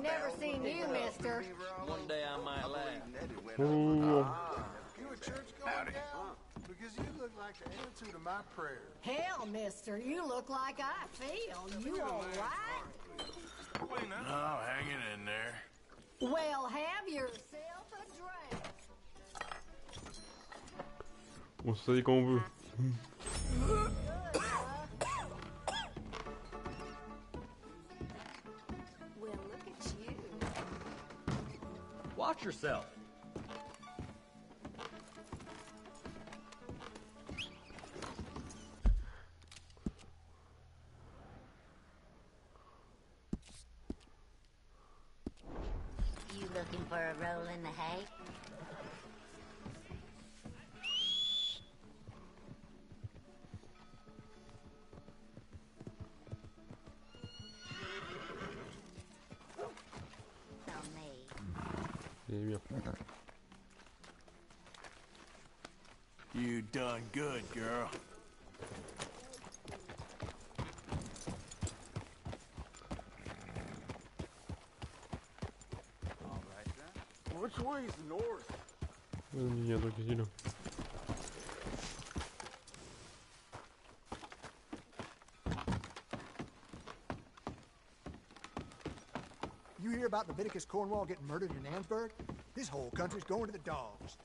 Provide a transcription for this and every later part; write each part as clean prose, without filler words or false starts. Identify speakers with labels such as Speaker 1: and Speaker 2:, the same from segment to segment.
Speaker 1: Never seen you, mister.
Speaker 2: One day I might laugh.
Speaker 3: You a church going now? Because you look like the answer to my prayer.
Speaker 1: Hell, mister, you look like I feel. You all right?
Speaker 4: No, hanging in there.
Speaker 1: Well, have yourself a drink.
Speaker 5: On se dit quand on veut.
Speaker 1: Well, look at you.
Speaker 2: Watch yourself.
Speaker 6: You looking for a roll in the hay?
Speaker 4: You done good, girl.
Speaker 3: All right, then. Which way's north?
Speaker 5: Il y a un truc ici là.
Speaker 7: You hear about Leviticus Cornwall getting murdered in Ansburg? This whole country's going to the dogs.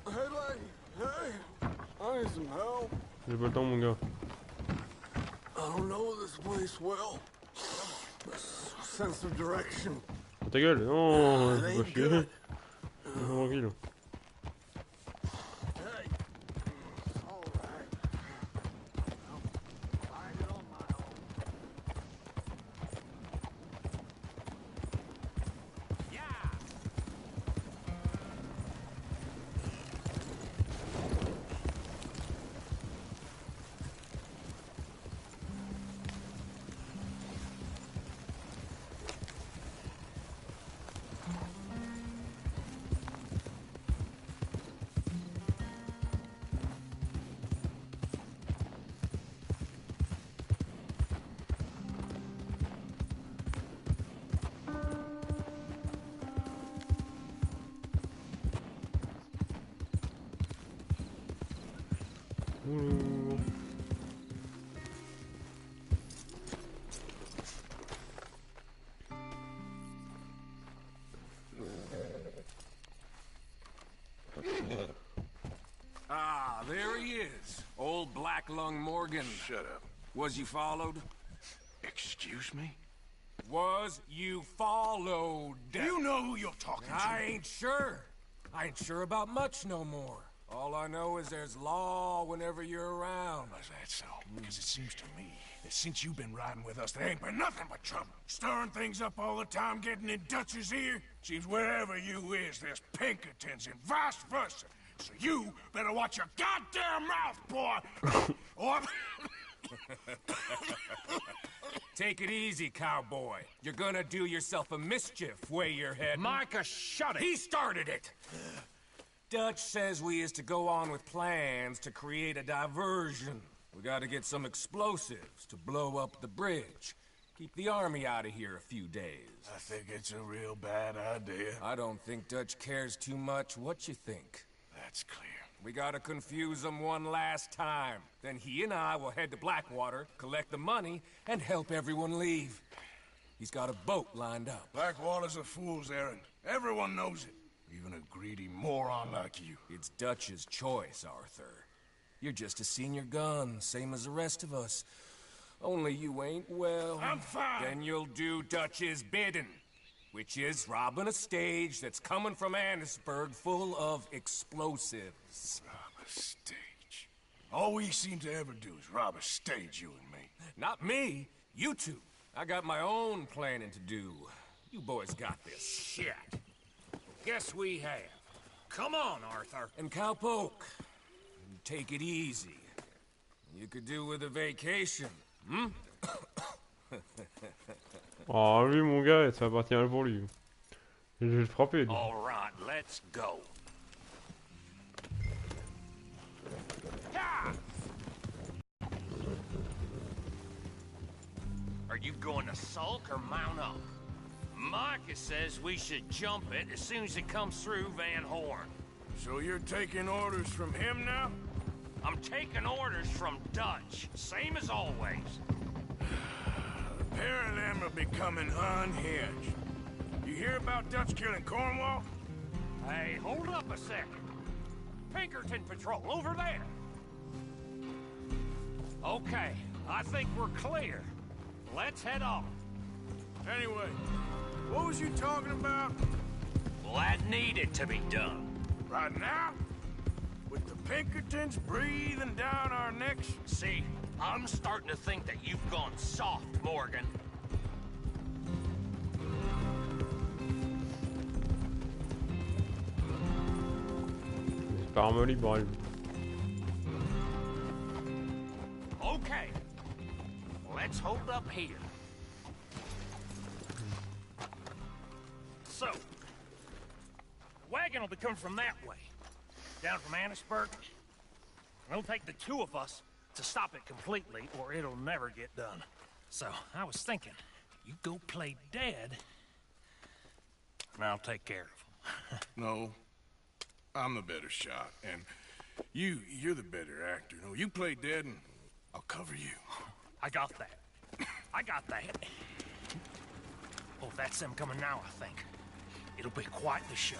Speaker 3: Hey, lady. Hey. I need some help.
Speaker 5: J'ai pas le temps, mon gars.
Speaker 3: I don't know this place well. Sense of direction.
Speaker 5: Ta gueule, non, c'est pas chier. Tranquille.
Speaker 8: Ah, there he is. Old Black Lung Morgan.
Speaker 4: Shut up.
Speaker 8: Was you followed?
Speaker 4: Excuse me?
Speaker 8: Was you followed?
Speaker 4: You know who you're talking to.
Speaker 8: I ain't sure. I ain't sure about much no more. All I know is there's law whenever you're around.
Speaker 4: Is that so? Because it seems to me that since you've been riding with us, there ain't been nothing but trouble. Stirring things up all the time, getting in Dutch's ear. Seems wherever you is, there's Pinkertons and vice versa. So you better watch your goddamn mouth, boy! Or...
Speaker 8: Take it easy, cowboy. You're gonna do yourself a mischief where you're heading.
Speaker 2: Micah, shut it!
Speaker 8: He started it! Dutch says we is to go on with plans to create a diversion. We gotta get some explosives to blow up the bridge. Keep the army out of here a few days.
Speaker 4: I think it's a real bad idea.
Speaker 8: I don't think Dutch cares too much what you think.
Speaker 4: That's clear.
Speaker 8: We gotta confuse him one last time. Then he and I will head to Blackwater, collect the money, and help everyone leave. He's got a boat lined up.
Speaker 4: Blackwater's a fool's errand. Everyone knows it. Even a greedy moron like you.
Speaker 8: It's Dutch's choice, Arthur. You're just a senior gun, same as the rest of us. Only you ain't well.
Speaker 4: I'm fine.
Speaker 8: Then you'll do Dutch's bidding, which is robbing a stage that's coming from Annisburg full of explosives.
Speaker 4: Rob a stage. All we seem to ever do is rob a stage, you and me.
Speaker 8: Not me, you two. I got my own planning to do. You boys got this.
Speaker 2: Shit. Guess we have. Come on, Arthur.
Speaker 8: And Cowpoke, take it easy. You could do with a vacation, hmm?
Speaker 5: Oh, lui, mon gars, ça va partir pour lui. Je vais le frapper.
Speaker 2: All right, let's go. Are you going to sulk or mount up? Micah says we should jump it as soon as it comes through Van Horn.
Speaker 4: So you're taking orders from him now?
Speaker 2: I'm taking orders from Dutch, same as always.
Speaker 4: The pair of them are becoming unhinged. You hear about Dutch killing Cornwall?
Speaker 2: Hey, hold up a second. Pinkerton Patrol, over there. Okay, I think we're clear. Let's head on.
Speaker 4: Anyway, what was you talking about?
Speaker 2: Well, that needed to be done.
Speaker 4: Right now? With the Pinkertons breathing down our necks?
Speaker 2: See, I'm starting to think that you've gone soft, Morgan.
Speaker 5: J'espère me libre.
Speaker 2: Okay, let's hold up here. So, the wagon will be coming from that way, down from Annisburg. It'll take the two of us to stop it completely, or it'll never get done. So, I was thinking, you go play dead, and I'll take care of him.
Speaker 4: No. I'm the better shot, and you're the better actor. No, you play dead, and I'll cover you.
Speaker 2: I got that. I got that. Oh, that's them coming now, I think. It'll be quite the show.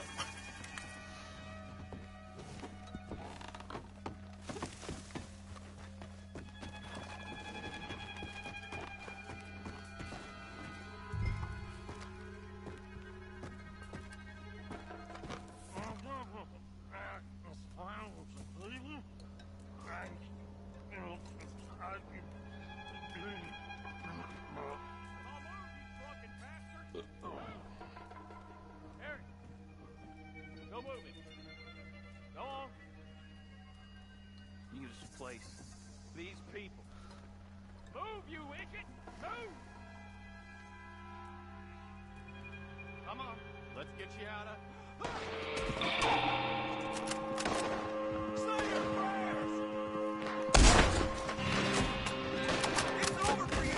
Speaker 2: Place. These people. Move, you idiot! Move! Come on, let's get you out of... Say your prayers! It's over for you!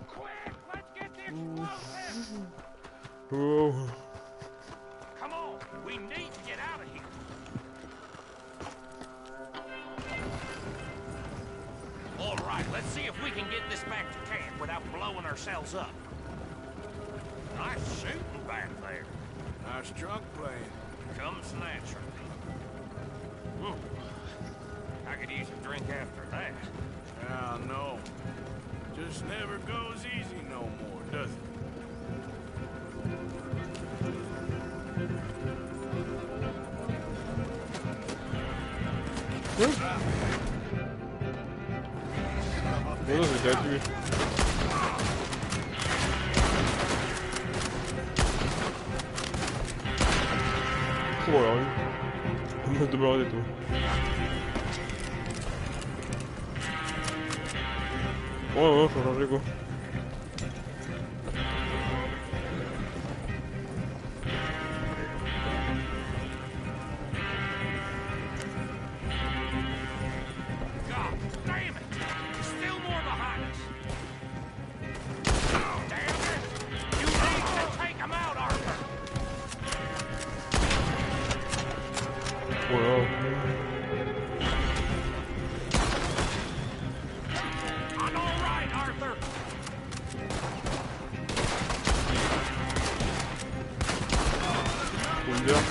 Speaker 2: Quick, let's get the explosives!
Speaker 5: Oh.
Speaker 2: Come on, we need to get out of here. All right, let's see if we can get this back to camp without blowing ourselves up. Nice shooting back there.
Speaker 4: Nice drunk playing.
Speaker 2: Comes naturally. I could use a drink after that.
Speaker 4: Yeah, no. Just never goes easy no more, does it?
Speaker 5: Bueno, se cae tué. Voilà, on va démarrer tout. Ouais, faut changer quoi.
Speaker 2: God damn it! There's still more behind us. Oh, damn it! You need to take them out, Arthur!
Speaker 5: Voilà.
Speaker 2: I'm all right, Arthur!
Speaker 5: Faut le dire.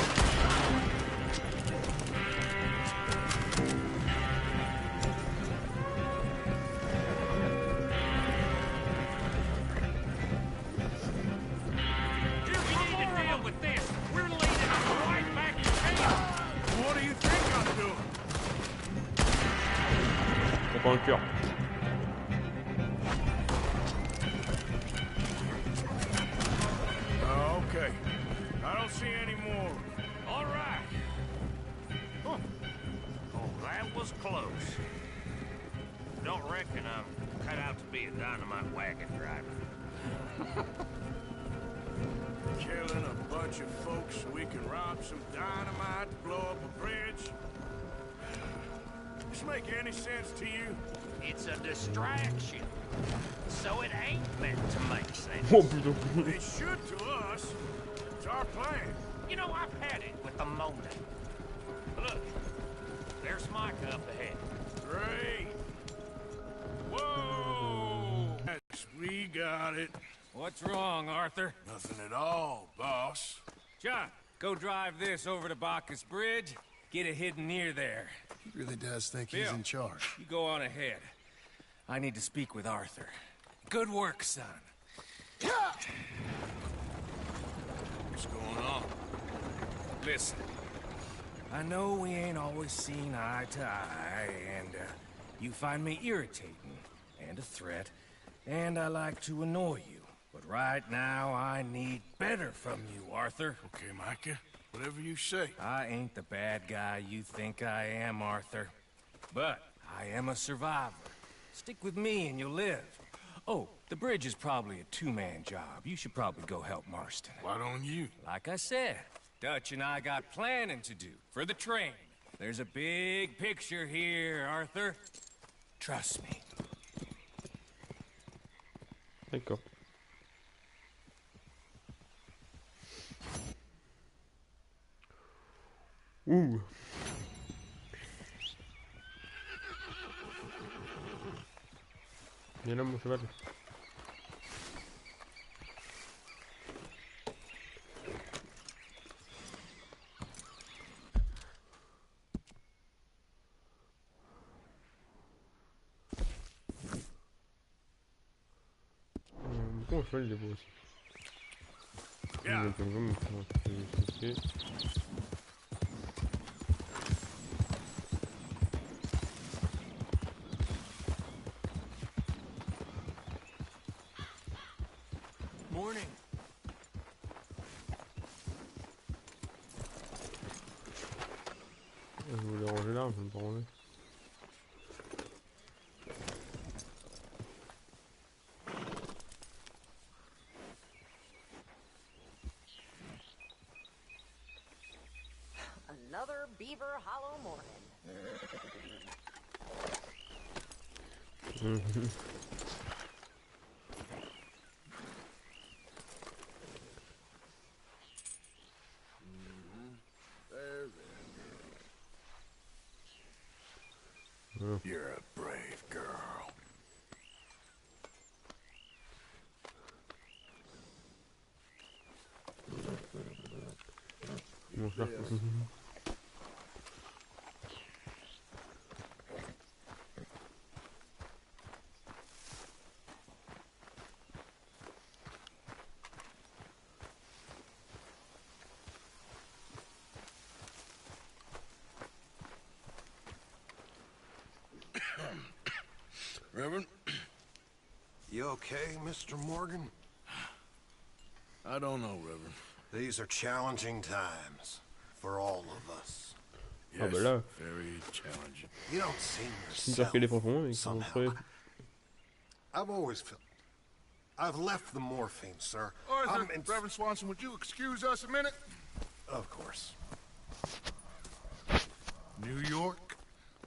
Speaker 5: voiture.
Speaker 4: Okay. I don't see any more.
Speaker 2: All right. Huh. Oh, that was close. Don't reckon I'm cut out to be a dynamite wagon driver.
Speaker 4: Killing a bunch of folks so we can rob some dynamite to blow up a bridge? This make any sense to you?
Speaker 2: It's a distraction. So it ain't meant to make sense.
Speaker 5: Oh putain.
Speaker 4: It should to us. It's our plan.
Speaker 2: You know, I've had it with the Monet. Look, there's Micah up ahead.
Speaker 4: Great. Whoa! Yes, we got it.
Speaker 8: What's wrong, Arthur?
Speaker 4: Nothing at all, boss.
Speaker 8: John, go drive this over to Bacchus Bridge. Get it hidden near there.
Speaker 3: He really does think
Speaker 8: Bill,
Speaker 3: he's in charge.
Speaker 8: You go on ahead. I need to speak with Arthur. Good work, son.
Speaker 4: What's going on?
Speaker 8: Listen, I know we ain't always seen eye to eye, and you find me irritating and a threat, and I like to annoy you. But right now, I need better from you, Arthur.
Speaker 4: Okay, Micah. Whatever you say.
Speaker 8: I ain't the bad guy you think I am, Arthur. But I am a survivor. Stick with me and you'll live. Oh, the bridge is probably a two-man job. You should probably go help Marston.
Speaker 4: Why don't you?
Speaker 8: Like I said, Dutch and I got planning to do for the train. There's a big picture here, Arthur. Trust me.
Speaker 5: D'accord. Ouh. Viens là, mon cheval. Mon cheval il est beau aussi.
Speaker 4: Yeah.
Speaker 3: Morning.
Speaker 5: Je voulais ranger là, je vais me pas ranger.
Speaker 1: Another Beaver Hollow morning.
Speaker 4: You're a brave girl.
Speaker 5: Mon cheval.
Speaker 3: Reverend? You okay, Mr. Morgan?
Speaker 4: I don't know, Reverend.
Speaker 3: These are challenging times for all of us.
Speaker 5: Ah bah là,
Speaker 4: Very challenging.
Speaker 3: You don't seem
Speaker 5: c'est une peur qu'elle est profond, mais qu'ils vont
Speaker 3: somehow.
Speaker 5: trouver.
Speaker 3: I've always felt... I've left the morphine, sir.
Speaker 9: Arthur, Reverend Swanson, would you excuse us a minute?
Speaker 3: Of course.
Speaker 9: New York?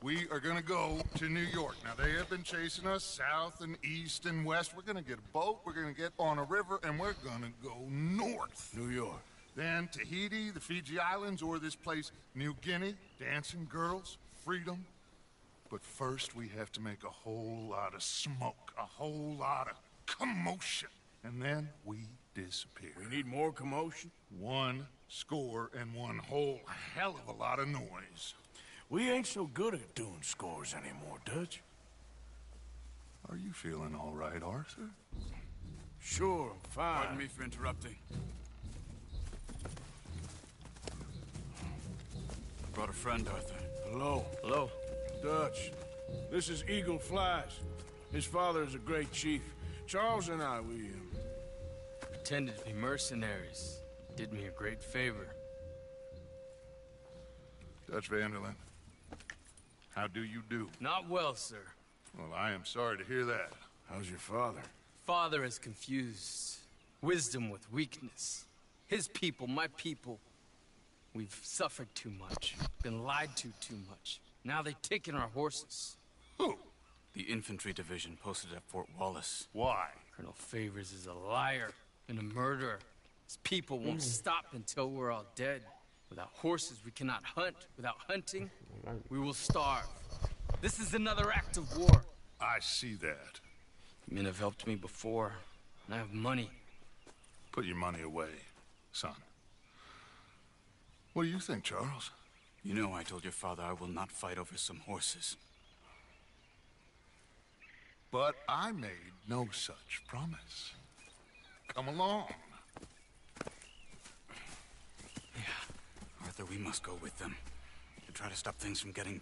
Speaker 9: We are gonna go to New York. Now, they have been chasing us south and east and west. We're gonna get a boat, we're gonna get on a river, and we're gonna go north.
Speaker 4: New York.
Speaker 9: Then Tahiti, the Fiji Islands, or this place, New Guinea, dancing girls, freedom. But first, we have to make a whole lot of smoke, a whole lot of commotion. And then we disappear.
Speaker 4: We need more commotion.
Speaker 9: 1 score and one whole hell of a lot of noise.
Speaker 4: We ain't so good at doing scores anymore, Dutch.
Speaker 9: Are you feeling all right, Arthur?
Speaker 4: Sure, I'm fine.
Speaker 10: Pardon me for interrupting. I brought a friend, Arthur.
Speaker 4: Hello.
Speaker 2: Hello.
Speaker 4: Dutch. This is Eagle Flies. His father is a great chief. Charles and I, we
Speaker 10: pretended to be mercenaries. Did me a great favor.
Speaker 9: Dutch Vanderlyn, how do you do?
Speaker 10: Not well, sir.
Speaker 9: Well, I am sorry to hear that.
Speaker 4: How's your father?
Speaker 10: Father has confused wisdom with weakness. His people, my people, we've suffered too much. Been lied to too much. Now they've taken our horses.
Speaker 9: Who?
Speaker 11: The infantry division posted at Fort Wallace.
Speaker 9: Why?
Speaker 10: Colonel Favors is a liar and a murderer. His people won't stop until we're all dead. Without horses, we cannot hunt. Without hunting, we will starve. This is another act of war.
Speaker 9: I see that.
Speaker 10: Men have helped me before, and I have money.
Speaker 9: Put your money away, son. What do you think, Charles?
Speaker 11: You know I told your father I will not fight over some horses.
Speaker 9: But I made no such promise. Come along.
Speaker 11: Yeah, Arthur, we must go with them to try to stop things from getting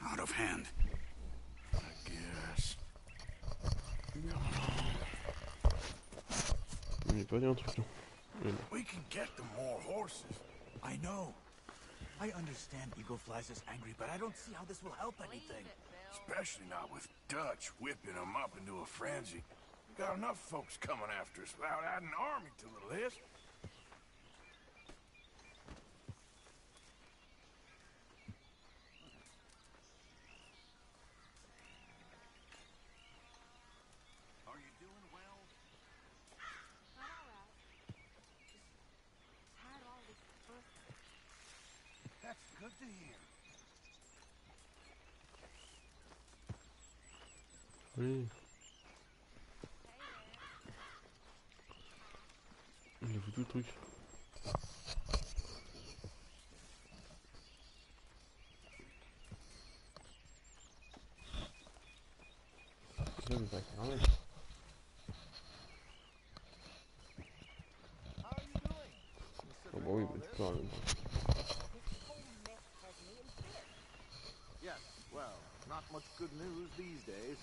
Speaker 11: out of hand.
Speaker 4: I guess.
Speaker 5: Il est pas dit un truc là.
Speaker 4: We can get them more horses.
Speaker 12: I know. I understand Eagle Flies is angry, but I don't see how this will help anything.
Speaker 4: Especially not with Dutch whipping them up into a frenzy. We got enough folks coming after us without adding an army to the list.
Speaker 12: Are you doing well?
Speaker 13: Not all right. Just had all this first.
Speaker 12: That's good to hear.
Speaker 5: Oui. Il a foutu le truc. Ça me pas carrément. Oh bah oui, mais tu peux en même temps.
Speaker 12: Yes, well, not much good news these days.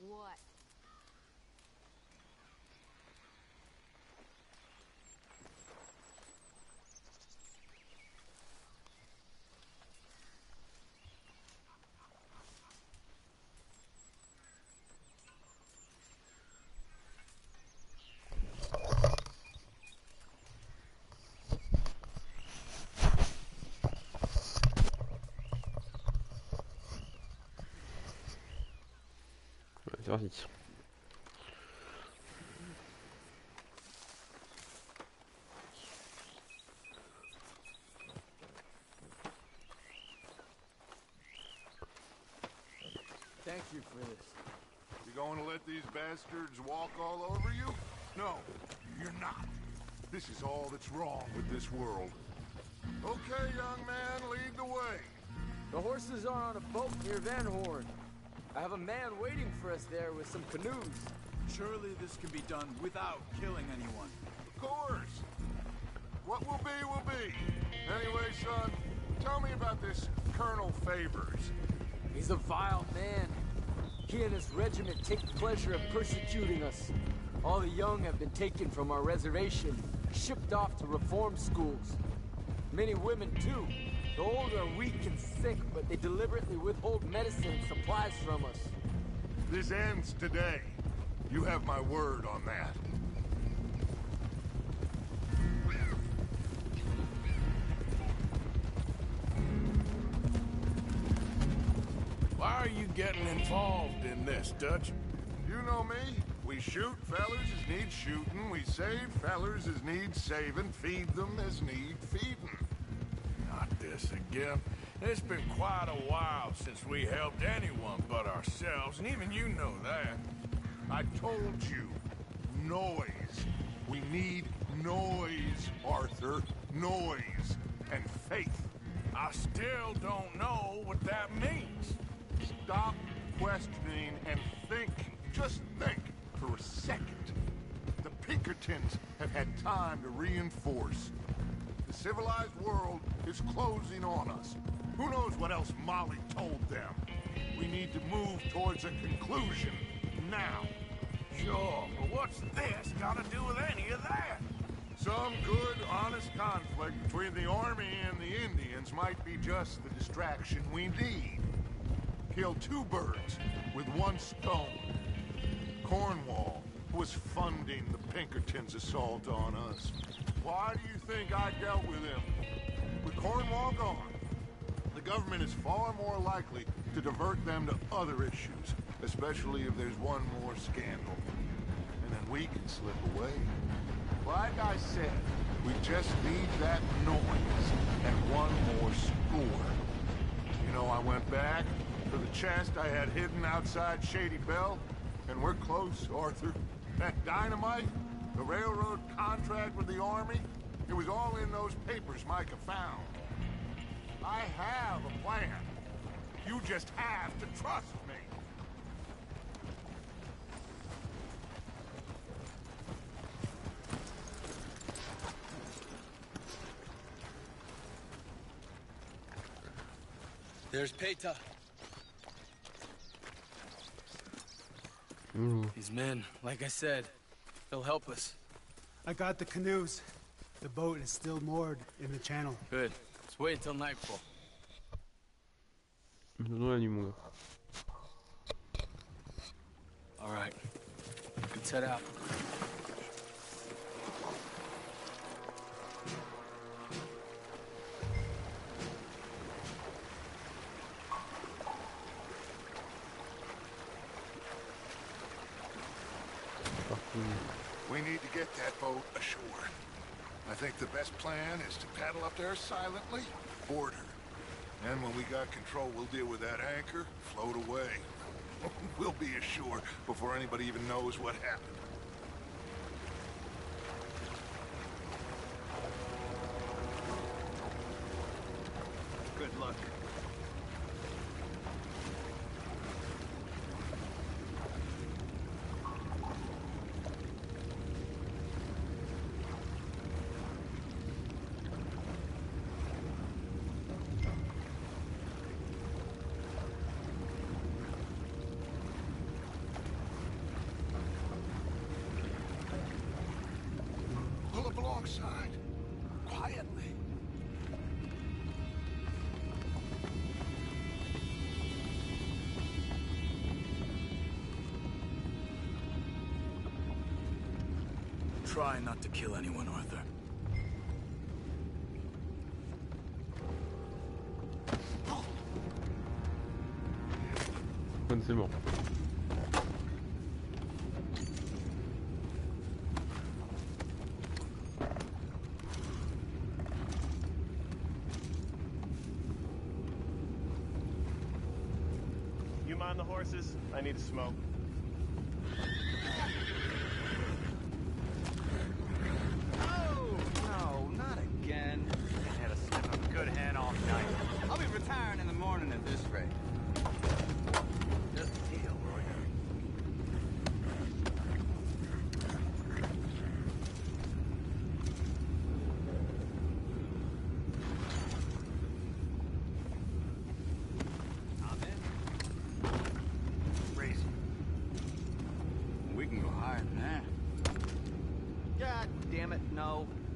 Speaker 13: What?
Speaker 5: Ouais, c'est parti.
Speaker 10: Thank you for this.
Speaker 9: You going to let these bastards walk all over you? No, you're not. This is all that's wrong with this world. Okay, young man, lead the way.
Speaker 10: The horses are on a boat near Van Horn. I have a man waiting for us there with some canoes.
Speaker 12: Surely this can be done without killing anyone.
Speaker 9: Of course. What will be. Anyway, son, tell me about this Colonel Favors.
Speaker 14: He's a vile man. He and his regiment take pleasure in persecuting us. All the young have been taken from our reservation, shipped off to reform schools. Many women, too. The old are weak and sick, but they deliberately withhold medicine and supplies from us.
Speaker 9: This ends today. You have my word on that.
Speaker 4: Why are you getting involved in this, Dutch?
Speaker 9: You know me. We shoot fellers as need shooting. We save fellers as need saving. Feed them as need feeding.
Speaker 4: Not this again. It's been quite a while since we helped anyone but ourselves, and even you know that.
Speaker 9: I told you. Noise. We need noise, Arthur. Noise. And faith.
Speaker 4: I still don't know what that means.
Speaker 9: Stop questioning and think. Just think for a second. The Pinkertons have had time to reinforce. The civilized world is closing on us. Who knows what else Molly told them? We need to move towards a conclusion now.
Speaker 4: Sure, but what's this got to do with any of that?
Speaker 9: Some good, honest conflict between the army and the Indians might be just the distraction we need. Kill two birds with one stone. Cornwall was funding the Pinkertons' assault on us. Why do you think I dealt with him? With Cornwall gone, the government is far more likely to divert them to other issues, especially if there's one more scandal. And then we can slip away. Like I said, we just need that noise and one more score. You know, I went back for the chest I had hidden outside Shady Bell, and we're close, Arthur. That dynamite, the railroad contract with the army, it was all in those papers Micah found. I have a plan. You just have to trust me.
Speaker 10: There's Peta. These men, like I said, they'll help us.
Speaker 15: I got the canoes. The boat is still moored in the channel.
Speaker 10: Good. Let's wait until nightfall. All right. Let's head out.
Speaker 9: We need to get that boat ashore. I think the best plan is to paddle up there silently, board her. Then when we got control, we'll deal with that anchor, float away. We'll be ashore before anybody even knows what happened.
Speaker 12: Good luck.
Speaker 9: Pull up alongside, quietly.
Speaker 12: Try not to kill anyone, Arthur.
Speaker 5: C'est bon.
Speaker 16: You mind the horses? I need to smoke.
Speaker 17: Oh, no, not again. I had a sniff of good hen all night. I'll be retiring in the morning at this rate. Just a deal, Roy.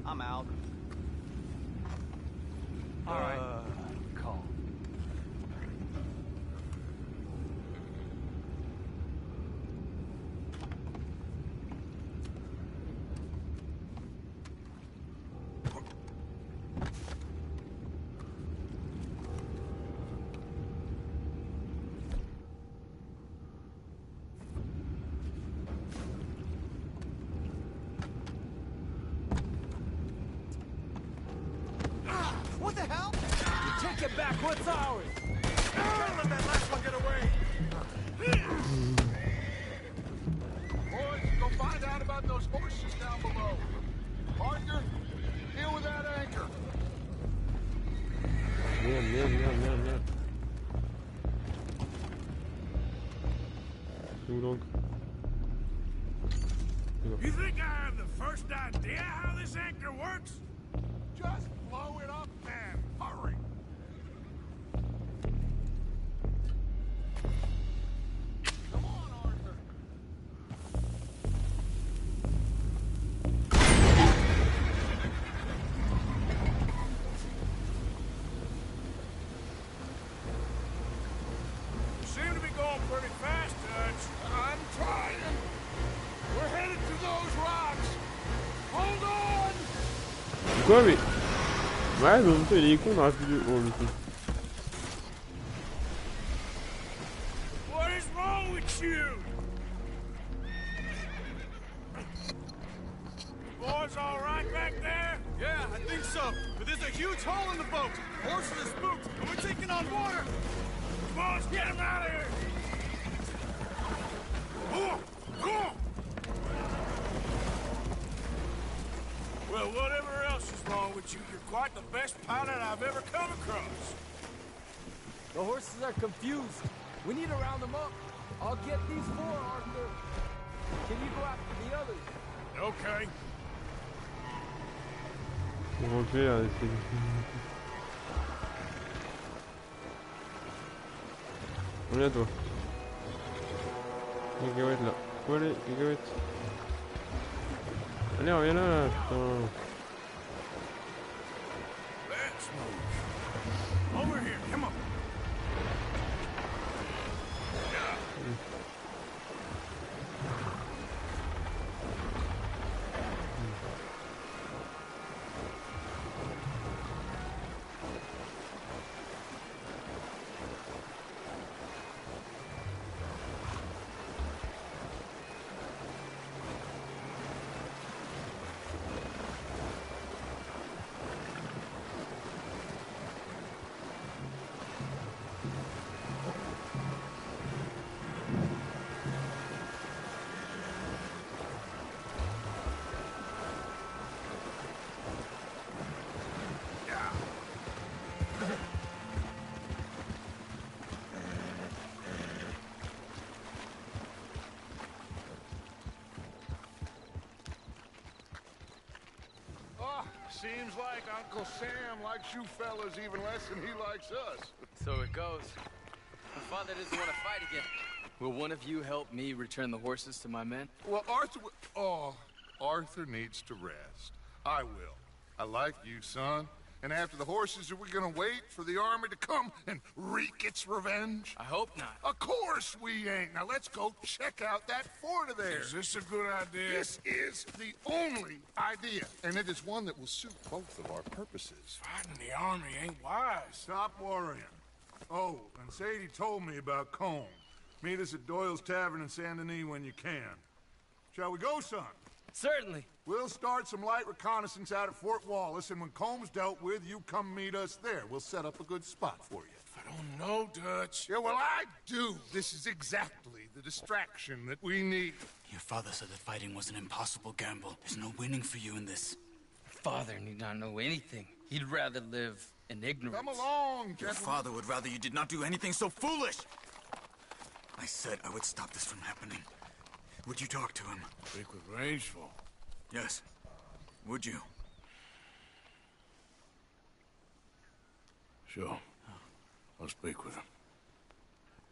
Speaker 17: I'm out.
Speaker 2: All right.
Speaker 17: Call.
Speaker 14: What the hell? You take it back. What's ours?
Speaker 4: Can't let that last one get away!
Speaker 9: Boys, go find out about those horses down below. Arthur, deal with that anchor.
Speaker 5: Merde. Où donc?
Speaker 4: You think I have the first idea how this anchor works?
Speaker 9: Just blow it up, man. Hurry. Come on, Arthur.
Speaker 4: You seem to be going pretty fast, Dutch.
Speaker 9: I'm trying. We're headed to those rocks. Hold on.
Speaker 5: Quoi, mais... Ouais, mais en même temps, il est con dans la vidéo. Oh, le coup.
Speaker 4: What is wrong with you? Boys all right back there?
Speaker 17: Yeah, I think so. But there's a huge hole in the boat. Horses are spooked, and we're taking on water.
Speaker 4: Come on, let's get him out of here. Go on. Well, whatever else is wrong with you, you're quite the best pilot I've ever come across.
Speaker 14: The horses are confused. We need to round them up. I'll get these 4, Arthur. Can you go after the others?
Speaker 4: Okay.
Speaker 5: Pour rentrer là, c'est... Reviens toi. Cacahuète là. Faut aller, cacahuète. Allez, reviens là, putain.
Speaker 4: Let's move. Over here, come on.
Speaker 9: Seems like Uncle Sam likes you fellas even less than he likes us.
Speaker 10: So it goes. My father doesn't want to fight again. Will one of you help me return the horses to my men?
Speaker 9: Well, Arthur needs to rest. I will. I like you, son. And after the horses, are we gonna wait for the army to come and wreak its revenge?
Speaker 10: I hope not.
Speaker 9: Of course we ain't. Now let's go check out that fort of theirs.
Speaker 4: Is this a good idea?
Speaker 9: This is the only idea, and it is one that will suit both of our purposes.
Speaker 4: Fighting the army ain't wise.
Speaker 3: Stop worrying. Oh, and Sadie told me about Combe. Meet us at Doyle's Tavern in Saint Denis when you can. Shall we go, son?
Speaker 10: Certainly.
Speaker 3: We'll start some light reconnaissance out at Fort Wallace, and when Combs dealt with, you come meet us there. We'll set up a good spot for you.
Speaker 4: I don't know, Dutch.
Speaker 9: Yeah, well, I do. This is exactly the distraction that we need.
Speaker 11: Your father said that fighting was an impossible gamble. There's no winning for you in this.
Speaker 10: Father need not know anything. He'd rather live in ignorance.
Speaker 9: Come along,
Speaker 11: Your
Speaker 9: gentlemen.
Speaker 11: father would rather you did not do anything so foolish. I said I would stop this from happening. Would you talk to him?
Speaker 4: Speak with Rangeful.
Speaker 11: Yes. Would you?
Speaker 4: Sure. I'll speak with him.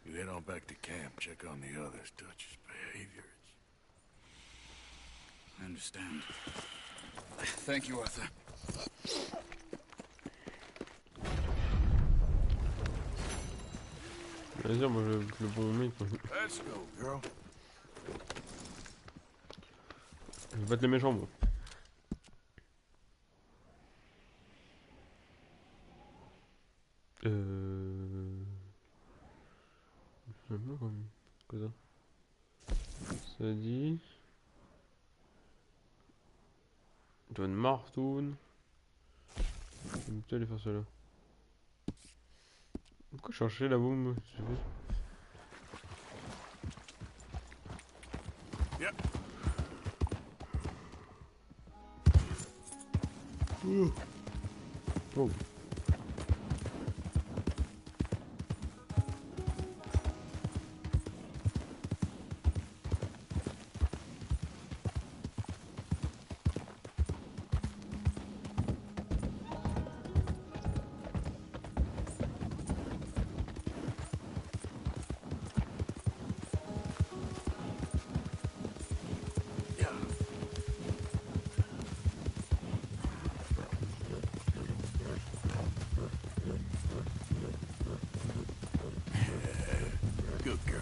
Speaker 4: You head on back to camp, check on the others. Dutch's behavior.
Speaker 11: I understand. Thank you, Arthur.
Speaker 5: Vas-y, moi le bon mec.
Speaker 4: Let's go, girl.
Speaker 5: Je vais battre les méchants, moi. Je sais pas comme... Quoi ça? Ça dit... John Martoon. Je vais peut-être aller faire cela. Pourquoi chercher la boum?
Speaker 4: Yep.
Speaker 5: Oh.
Speaker 4: Good girl.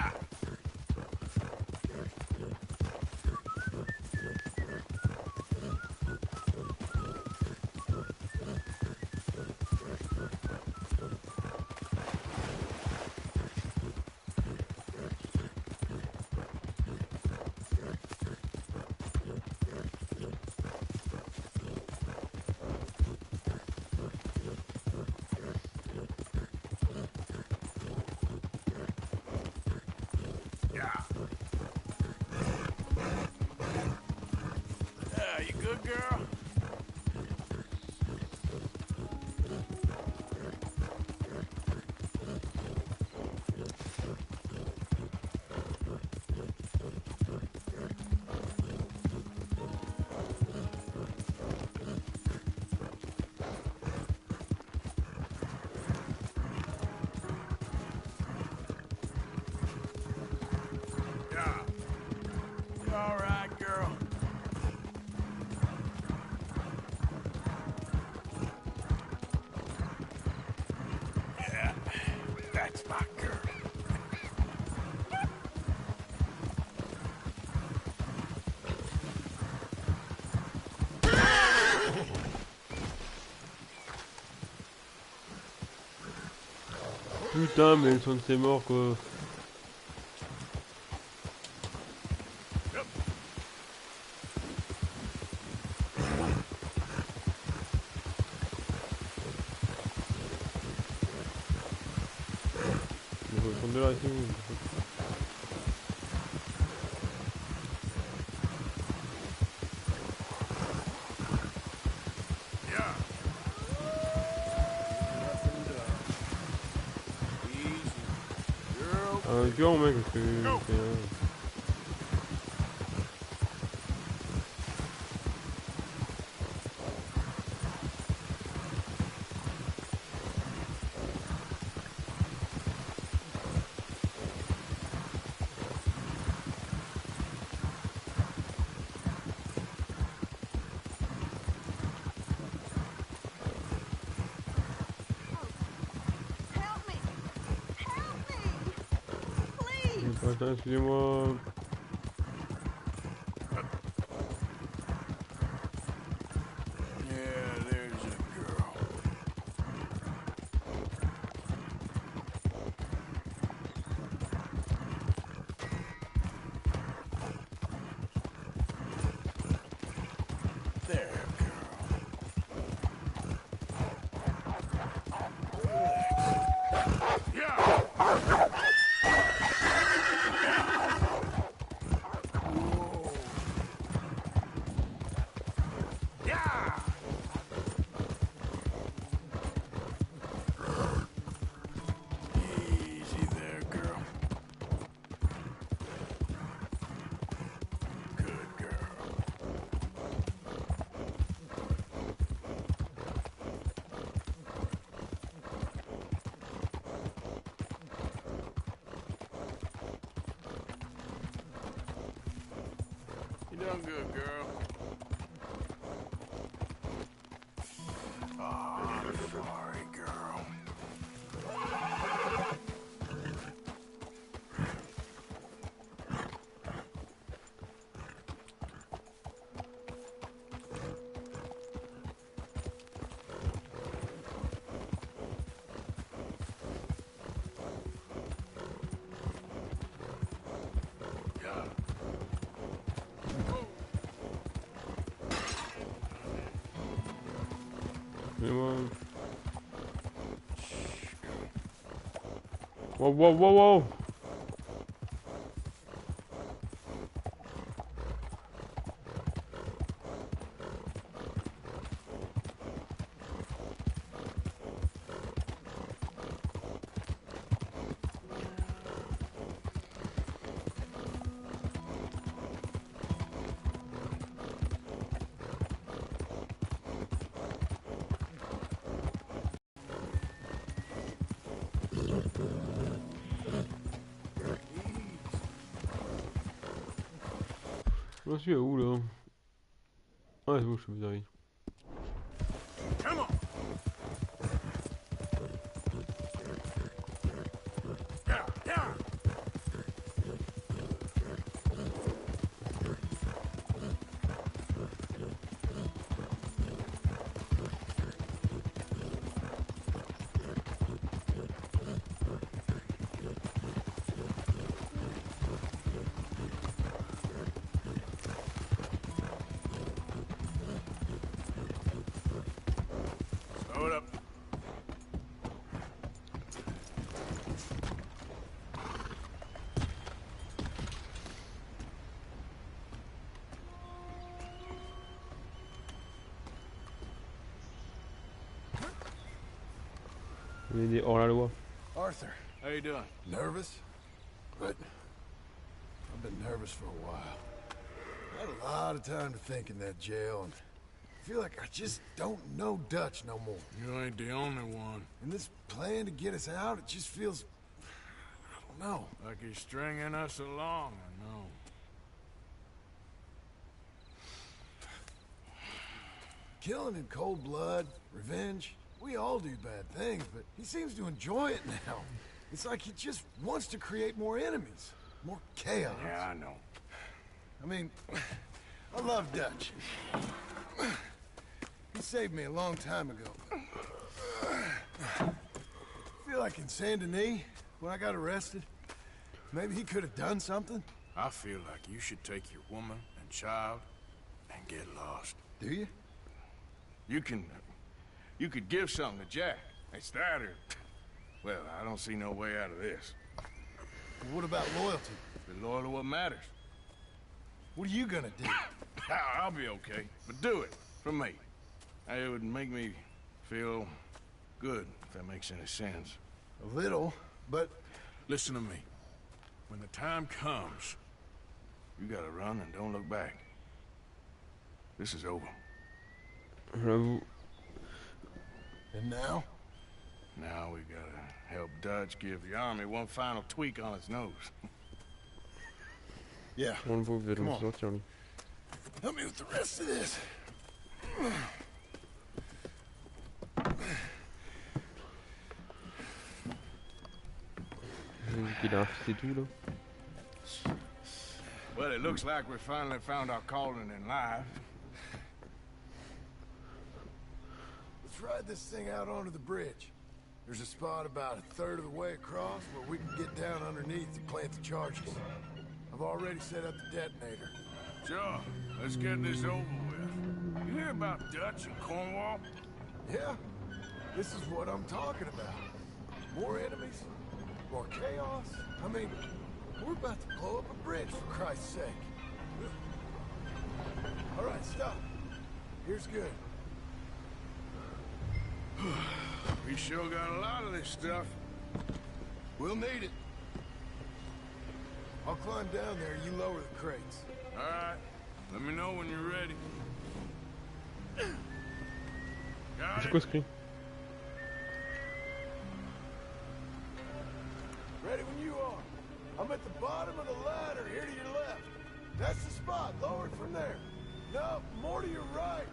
Speaker 4: Yeah. Yeah, you good, girl? Yeah. You all right, girl? Yeah, that's my girl.
Speaker 5: Putain, mais le son de ses morts, quoi. Il faut prendre de là ici. Girl, mec, parce que... Attends, excusez-moi.
Speaker 4: Yeah, there's a girl. There, girl. Yeah. You done good, girl. Oh, I'm sorry, girl.
Speaker 5: Wow, wow, wow, wow. Je suis où là? Ah c'est bon, je suis bizarre.
Speaker 4: Come on. Down, down. Slow it up.
Speaker 5: Il est hors la loi.
Speaker 18: Arthur.
Speaker 4: How you doing?
Speaker 18: Nervous? But I've been nervous for a while. I had a lot of time to think in that jail, and I feel like I just don't know Dutch no more.
Speaker 4: You ain't the only one.
Speaker 18: And this plan to get us out, it just feels... I don't know.
Speaker 4: Like he's stringing us along, I know.
Speaker 18: Killing in cold blood, revenge, we all do bad things, but he seems to enjoy it now. It's like he just wants to create more enemies, more chaos.
Speaker 4: Yeah, I know.
Speaker 18: I mean, I love Dutch. He saved me a long time ago. I feel like in Saint Denis, when I got arrested, maybe he could have done something.
Speaker 4: I feel like you should take your woman and child and get lost.
Speaker 18: Do you?
Speaker 4: You could give something to Jack. It's that or... Well, I don't see no way out of this.
Speaker 18: But what about loyalty?
Speaker 4: Be loyal to what matters.
Speaker 18: What are you gonna do?
Speaker 4: I'll be okay, but do it for me. It would make me feel good, if that makes any sense.
Speaker 18: A little, but...
Speaker 4: Listen to me. When the time comes, you gotta run and don't look back. This is over.
Speaker 5: J'avoue.
Speaker 18: And now?
Speaker 4: Now we gotta help Dutch give the army one final tweak on its nose.
Speaker 18: Yeah.
Speaker 5: On le voit, vous allez
Speaker 18: Come
Speaker 5: me
Speaker 18: on.
Speaker 5: sortir lui.
Speaker 18: Help me with the rest of this.
Speaker 5: Il a infiltré tout là.
Speaker 4: Well, it looks like we finally found our calling in life.
Speaker 18: Let's ride this thing out onto the bridge. There's a spot about a third of the way across where we can get down underneath to plant the charges. I've already set up the detonator.
Speaker 4: Sure. Let's get this over with. You hear about Dutch and Cornwall?
Speaker 18: Yeah. This is what I'm talking about. More enemies? More chaos? I mean, we're about to blow up a bridge, for Christ's sake. All right, stop. Here's good.
Speaker 4: We sure got a lot of this stuff.
Speaker 18: We'll need it. I'll climb down there, you lower the crates.
Speaker 4: All right. Let me know when you're ready. Got
Speaker 5: C'est
Speaker 4: it?
Speaker 5: quoi ce cri?
Speaker 18: Ready when you are. I'm at the bottom of the ladder, here to your left. That's the spot. Lower it from there. No, more to your right.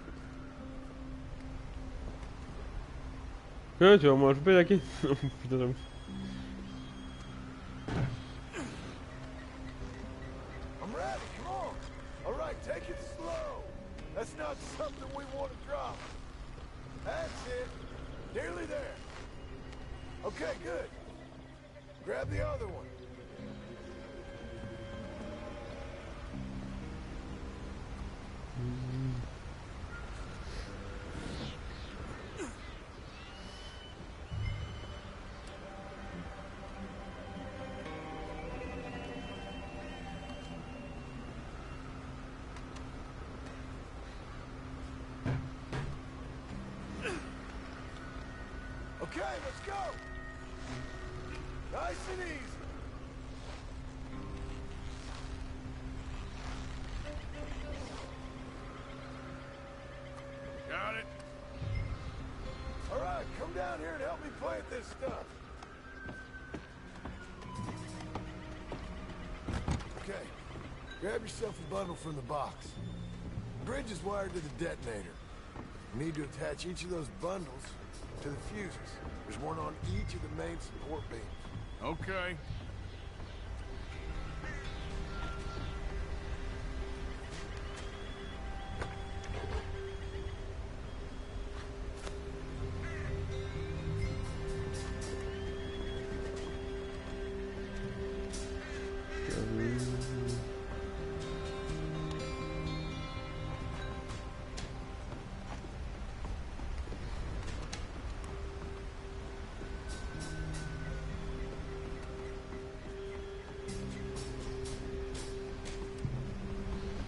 Speaker 5: Tu vas m'en choper la quai. Putain, j'avoue.
Speaker 18: I'm ready, come on. All right, take it slow. That's not something we want to drop. That's it. Nearly there. Okay, good. Grab the other one. Okay, let's go. Nice and easy.
Speaker 4: Got it.
Speaker 18: All right, come down here and help me plant this stuff. Okay, grab yourself a bundle from the box. The bridge is wired to the detonator. You need to attach each of those bundles to the fuses. There's one on each of the main support beams.
Speaker 4: Okay.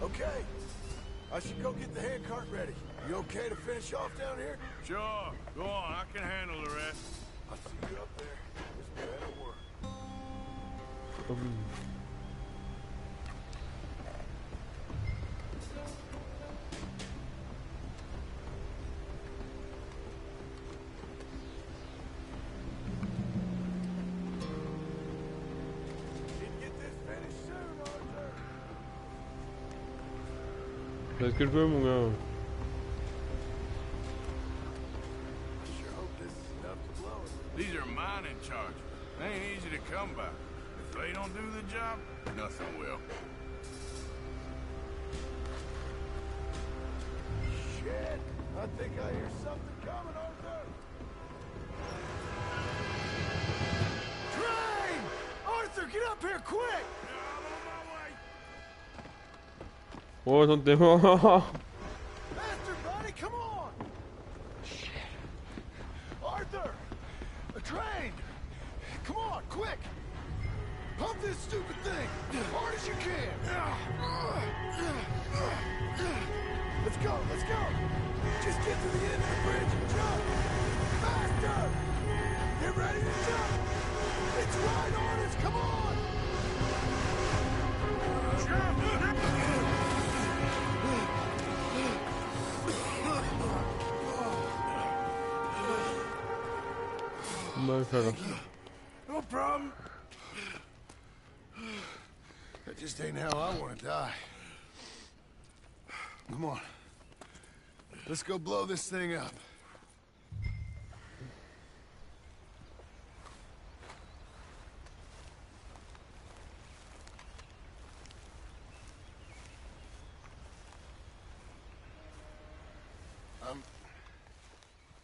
Speaker 18: Okay, I should go get the handcart ready. You okay to finish off down here?
Speaker 4: Sure. Go on. I can handle the rest.
Speaker 18: I'll see you up there. It's better work.
Speaker 5: Fais ce que je veux, mon gars.
Speaker 4: These are mining charges. They ain't easy to come by. If they don't do the job, nothing will.
Speaker 18: Shit! I think I hear something coming, Arthur! Train! Arthur, get up here, quick!
Speaker 5: Oh, attends,
Speaker 18: Faster, buddy, come on! Shit. Arthur! A train! Come on, quick! Pump this stupid thing! As hard as you can! Let's go, let's go! Just get to the end of the bridge and jump! Faster! Get ready to jump! It's right on us, come on! Jump! No problem. That just ain't how I want to die. Come on. Let's go blow this thing up.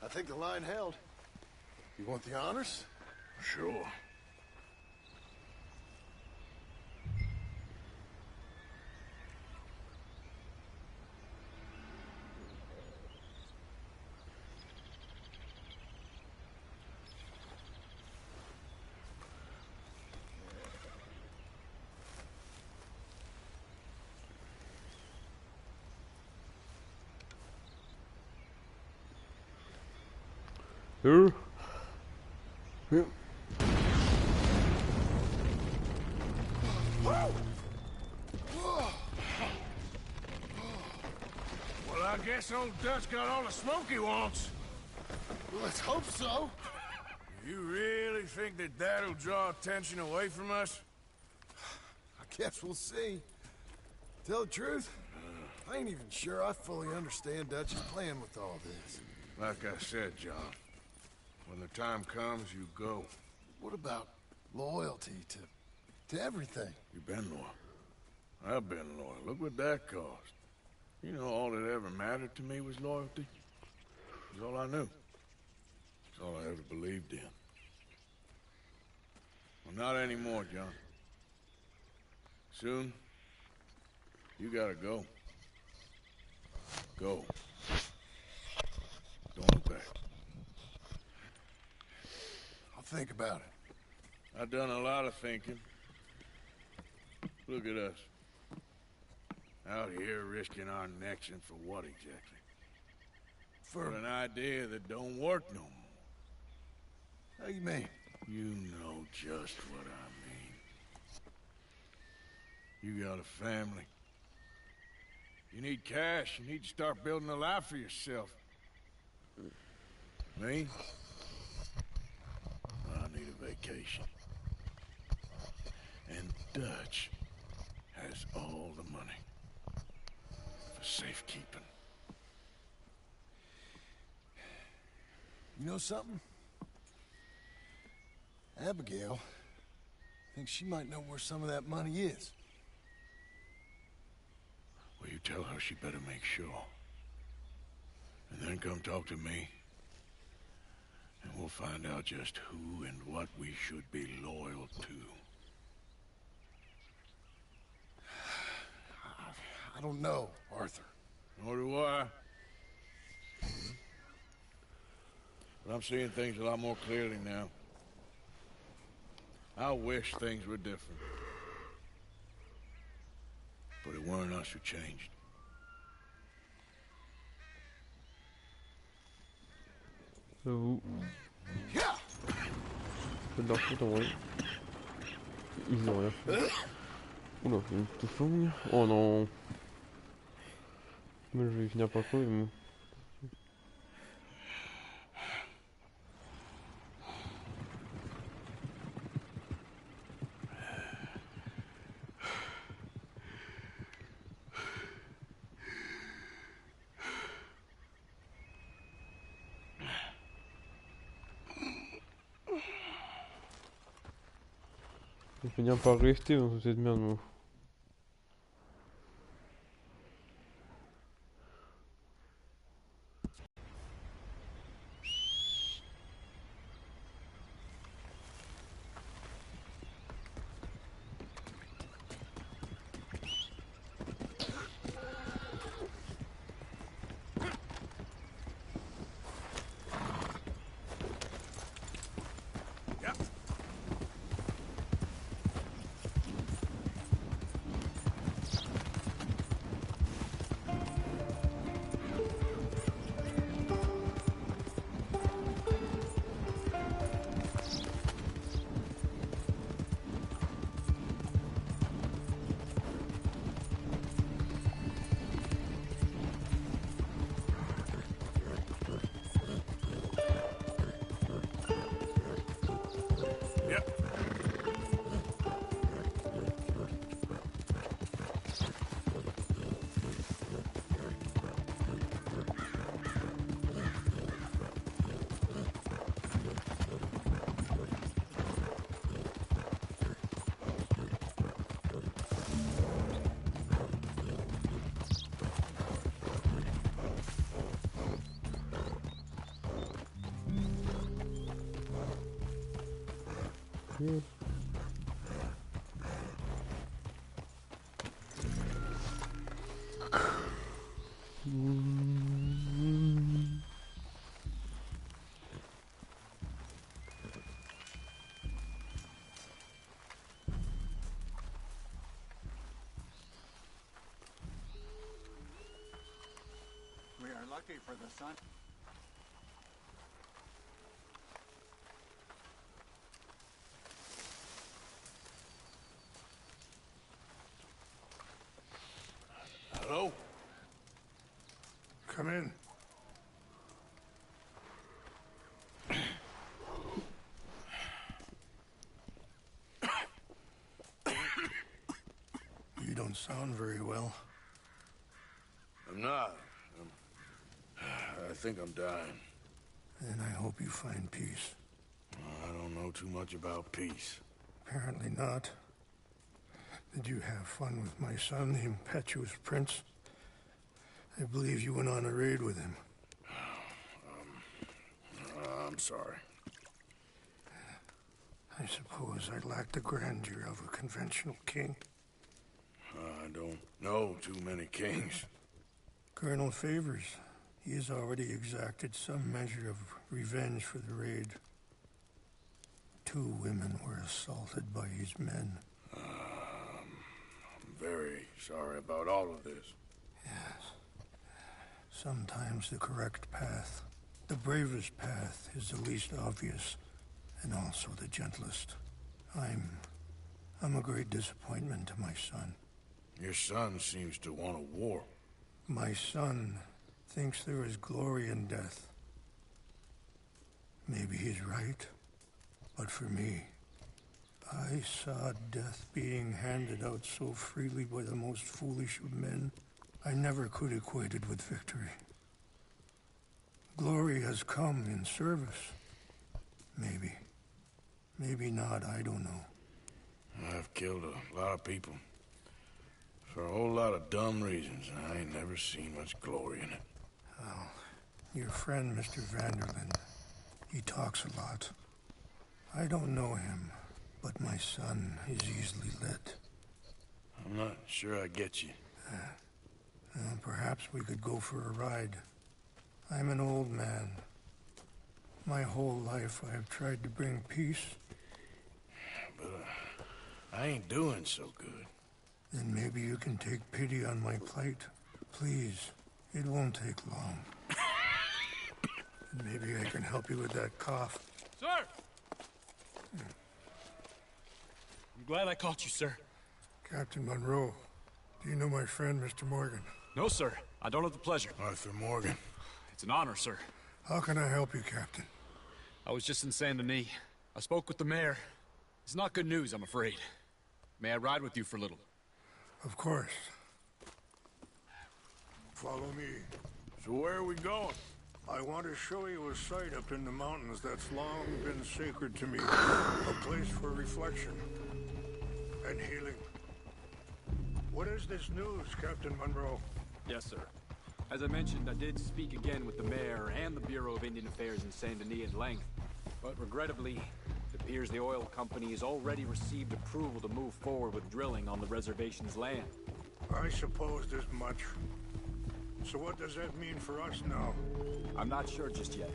Speaker 18: I think the line held. You want the honors?
Speaker 4: Sure.
Speaker 5: Here.
Speaker 18: Here.
Speaker 4: Well, I guess old Dutch got all the smoke he wants.
Speaker 18: Well, let's hope so.
Speaker 4: You really think that that'll draw attention away from us?
Speaker 18: I guess we'll see. Tell the truth, I ain't even sure I fully understand Dutch's plan with all this.
Speaker 4: Like I said, John, when the time comes, you go.
Speaker 18: What about loyalty to everything?
Speaker 4: You've been loyal. I've been loyal. Look what that cost. You know, all that ever mattered to me was loyalty. It was all I knew. It's all I ever believed in. Well, not anymore, John. Soon, you gotta go. Go. Don't look back.
Speaker 18: I'll think about it.
Speaker 4: I've done a lot of thinking. Look at us. Out here risking our necks, and for what exactly? For an idea that don't work no more.
Speaker 18: How you mean?
Speaker 4: You know just what I mean. You got a family. You need cash. You need to start building a life for yourself. Me? I need a vacation. And Dutch has all the money for safekeeping.
Speaker 18: You know something? Abigail thinks she might know where some of that money is.
Speaker 4: Well, you tell her she better make sure. And then come talk to me. And we'll find out just who and what we should be loyal to.
Speaker 18: I don't know, Arthur.
Speaker 4: Nor do I. But I'm seeing things a lot more clearly now. I wish things were different. But it weren't us who changed.
Speaker 5: So. C'est de leur faute en vrai. Ils ont rien fait. Oula, il y a une touche longue. Oh non. Mais je vais finir par crever moi. Je vais finir par rester dans cette merde moi.
Speaker 12: We are lucky for the sun.
Speaker 4: Hello?
Speaker 3: Come in.
Speaker 18: You don't sound very well.
Speaker 4: I'm not. I think I'm dying.
Speaker 18: And I hope you find peace.
Speaker 4: I don't know too much about peace.
Speaker 18: Apparently not. Did you have fun with my son, the impetuous prince? I believe you went on a raid with him.
Speaker 4: I'm sorry.
Speaker 18: I suppose I lack the grandeur of a conventional king.
Speaker 4: I don't know too many kings.
Speaker 18: Colonel Favors, he has already exacted some measure of revenge for the raid. 2 women were assaulted by his men.
Speaker 4: I'm very sorry about all of this.
Speaker 18: Yes. Sometimes the correct path, the bravest path, is the least obvious, and also the gentlest. I'm a great disappointment to my son.
Speaker 4: Your son seems to want a war.
Speaker 18: My son thinks there is glory in death. Maybe he's right, but for me, I saw death being handed out so freely by the most foolish of men, I never could equate it with victory. Glory has come in service. Maybe. Maybe not, I don't know.
Speaker 4: I've killed a lot of people. For a whole lot of dumb reasons, and I ain't never seen much glory in it.
Speaker 18: Well, your friend, Mr. Vanderlyn, he talks a lot. I don't know him, but my son is easily led.
Speaker 4: I'm not sure I get you.
Speaker 18: Well, perhaps we could go for a ride. I'm an old man. My whole life I have tried to bring peace.
Speaker 4: But I ain't doing so good.
Speaker 18: Then maybe you can take pity on my plight. Please, it won't take long. And maybe I can help you with that cough.
Speaker 19: Sir! I'm glad I caught you, sir.
Speaker 18: Captain Monroe, do you know my friend, Mr. Morgan?
Speaker 19: No, sir. I don't have the pleasure.
Speaker 4: Arthur Morgan.
Speaker 19: It's an honor, sir.
Speaker 18: How can I help you, Captain?
Speaker 19: I was just in Saint Denis. I spoke with the mayor. It's not good news, I'm afraid. May I ride with you for a little?
Speaker 18: Of course. Follow me.
Speaker 4: So where are we going?
Speaker 18: I want to show you a site up in the mountains that's long been sacred to me. A place for reflection and healing. What is this news, Captain Monroe?
Speaker 14: Yes, sir. As I mentioned, I did speak again with the mayor and the Bureau of Indian Affairs in Saint Denis at length. But regrettably, it appears the oil company has already received approval to move forward with drilling on the reservation's land.
Speaker 18: I supposed as much. So what does that mean for us now?
Speaker 14: I'm not sure just yet.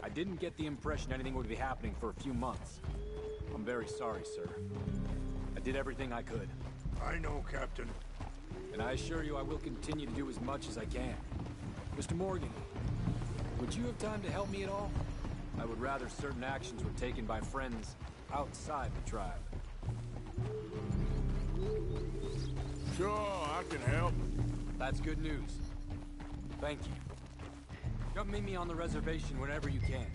Speaker 14: I didn't get the impression anything would be happening for a few months. I'm very sorry, sir. I did everything I could.
Speaker 18: I know, Captain.
Speaker 14: And I assure you I will continue to do as much as I can. Mr. Morgan, would you have time to help me at all? I would rather certain actions were taken by friends outside the tribe.
Speaker 4: Sure, I can help.
Speaker 14: That's good news. Thank you. Come meet me on the reservation whenever you can.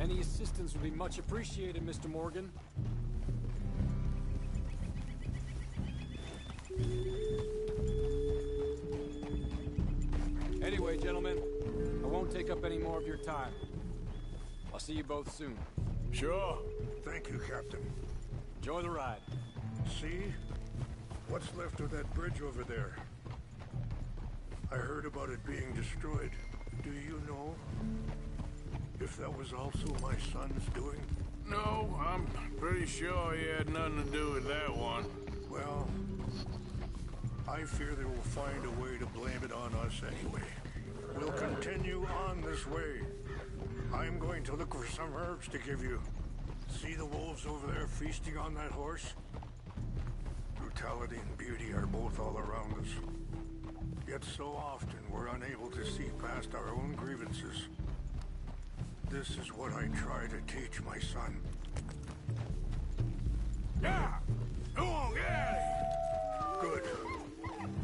Speaker 14: Any assistance would be much appreciated, Mr. Morgan. Anyway, gentlemen, I won't take up any more of your time. I'll see you both soon.
Speaker 4: Sure.
Speaker 18: Thank you, Captain.
Speaker 14: Enjoy the ride.
Speaker 18: See? What's left of that bridge over there? I heard about it being destroyed. Do you know if that was also my son's doing?
Speaker 4: No, I'm pretty sure he had nothing to do with that one.
Speaker 18: Well, I fear they will find a way to blame it on us anyway. We'll continue on this way. I'm going to look for some herbs to give you. See the wolves over there feasting on that horse? Brutality and beauty are both all around us. Yet so often we're unable to see past our own grievances. This is what I try to teach my son.
Speaker 4: Yeah! Go on, get out of here!
Speaker 18: Good.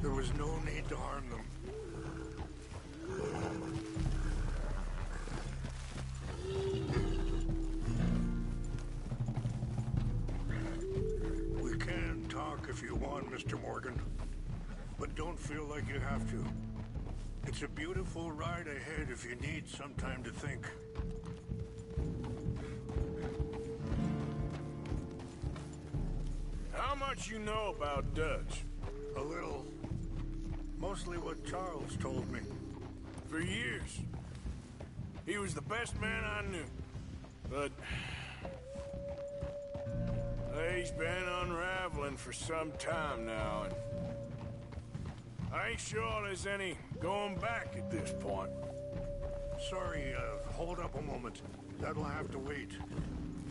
Speaker 18: There was no need to harm them.
Speaker 20: talk if you want, Mr. Morgan. But don't feel like you have to. It's a beautiful ride ahead if you need some time to think.
Speaker 4: How much you know about Dutch?
Speaker 20: A little. Mostly what Charles told me.
Speaker 4: For years. He was the best man I knew. But... he's been unraveling for some time now, and... I ain't sure there's any going back at this point.
Speaker 20: Sorry, hold up a moment. That'll have to wait.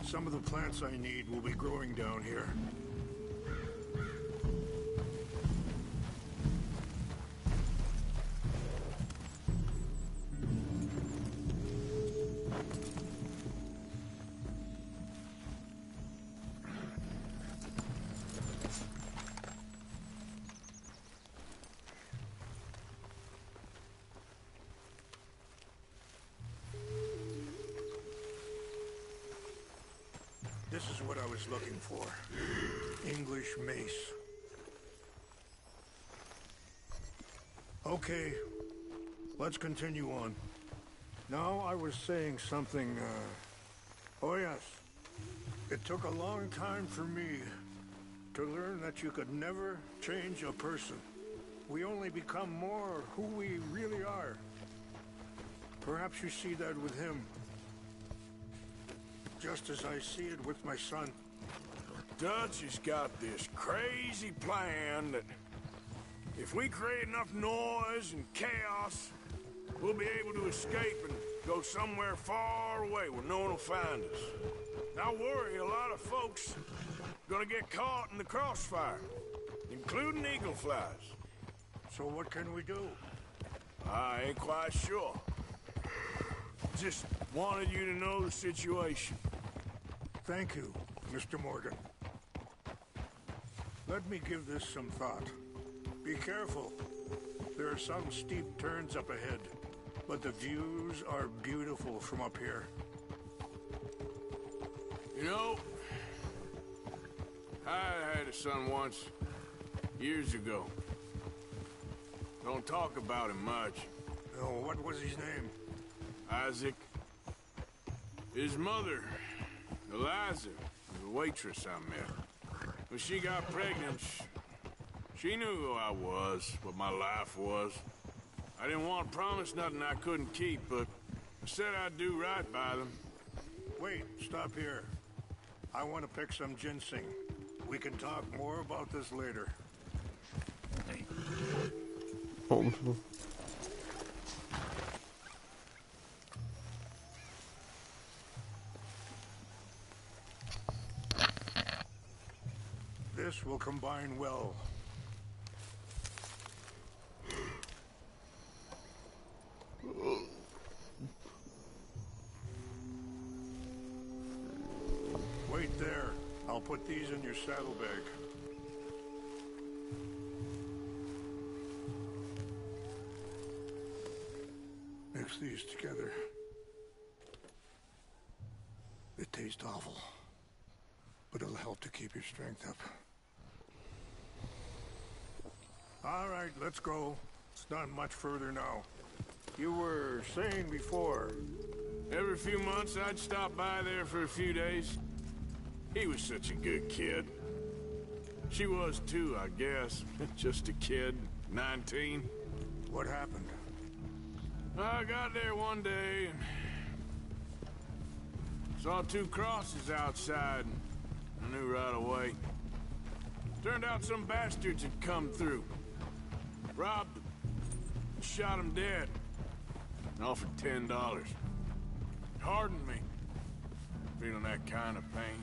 Speaker 20: Some of the plants I need will be growing down here. This is what I was looking for. English mace. Okay, let's continue on. Now I was saying something, oh yes. It took a long time for me to learn that you could never change a person. We only become more who we really are. Perhaps you see that with him. Just as I see it with my son.
Speaker 4: Dutch has got this crazy plan that if we create enough noise and chaos, we'll be able to escape and go somewhere far away where no one will find us. I worry a lot of folks are gonna get caught in the crossfire, including eagle flies.
Speaker 20: So what can we do?
Speaker 4: I ain't quite sure. Just wanted you to know the situation.
Speaker 20: Thank you, Mr. Morgan. Let me give this some thought. Be careful. There are some steep turns up ahead, but the views are beautiful from up here.
Speaker 4: You know, I had a son once, years ago. Don't talk about him much.
Speaker 20: Oh, what was his name?
Speaker 4: Isaac. His mother, Eliza, the waitress I met. When she got pregnant, she knew who I was, what my life was. I didn't want to promise nothing I couldn't keep, but I said I'd do right by them.
Speaker 20: Wait, stop here. I want to pick some ginseng. We can talk more about this later. This will combine well. Wait there. I'll put these in your saddlebag. Mix these together. They taste awful, but it'll help to keep your strength up. All right, let's go. It's not much further now. You were saying before...
Speaker 4: Every few months, I'd stop by there for a few days. He was such a good kid. She was too, I guess. Just a kid, 19.
Speaker 20: What happened?
Speaker 4: I got there one day and saw two crosses outside. And I knew right away. Turned out some bastards had come through. Robbed them. Shot them dead. And offered $10. Hardened me. Feeling that kind of pain.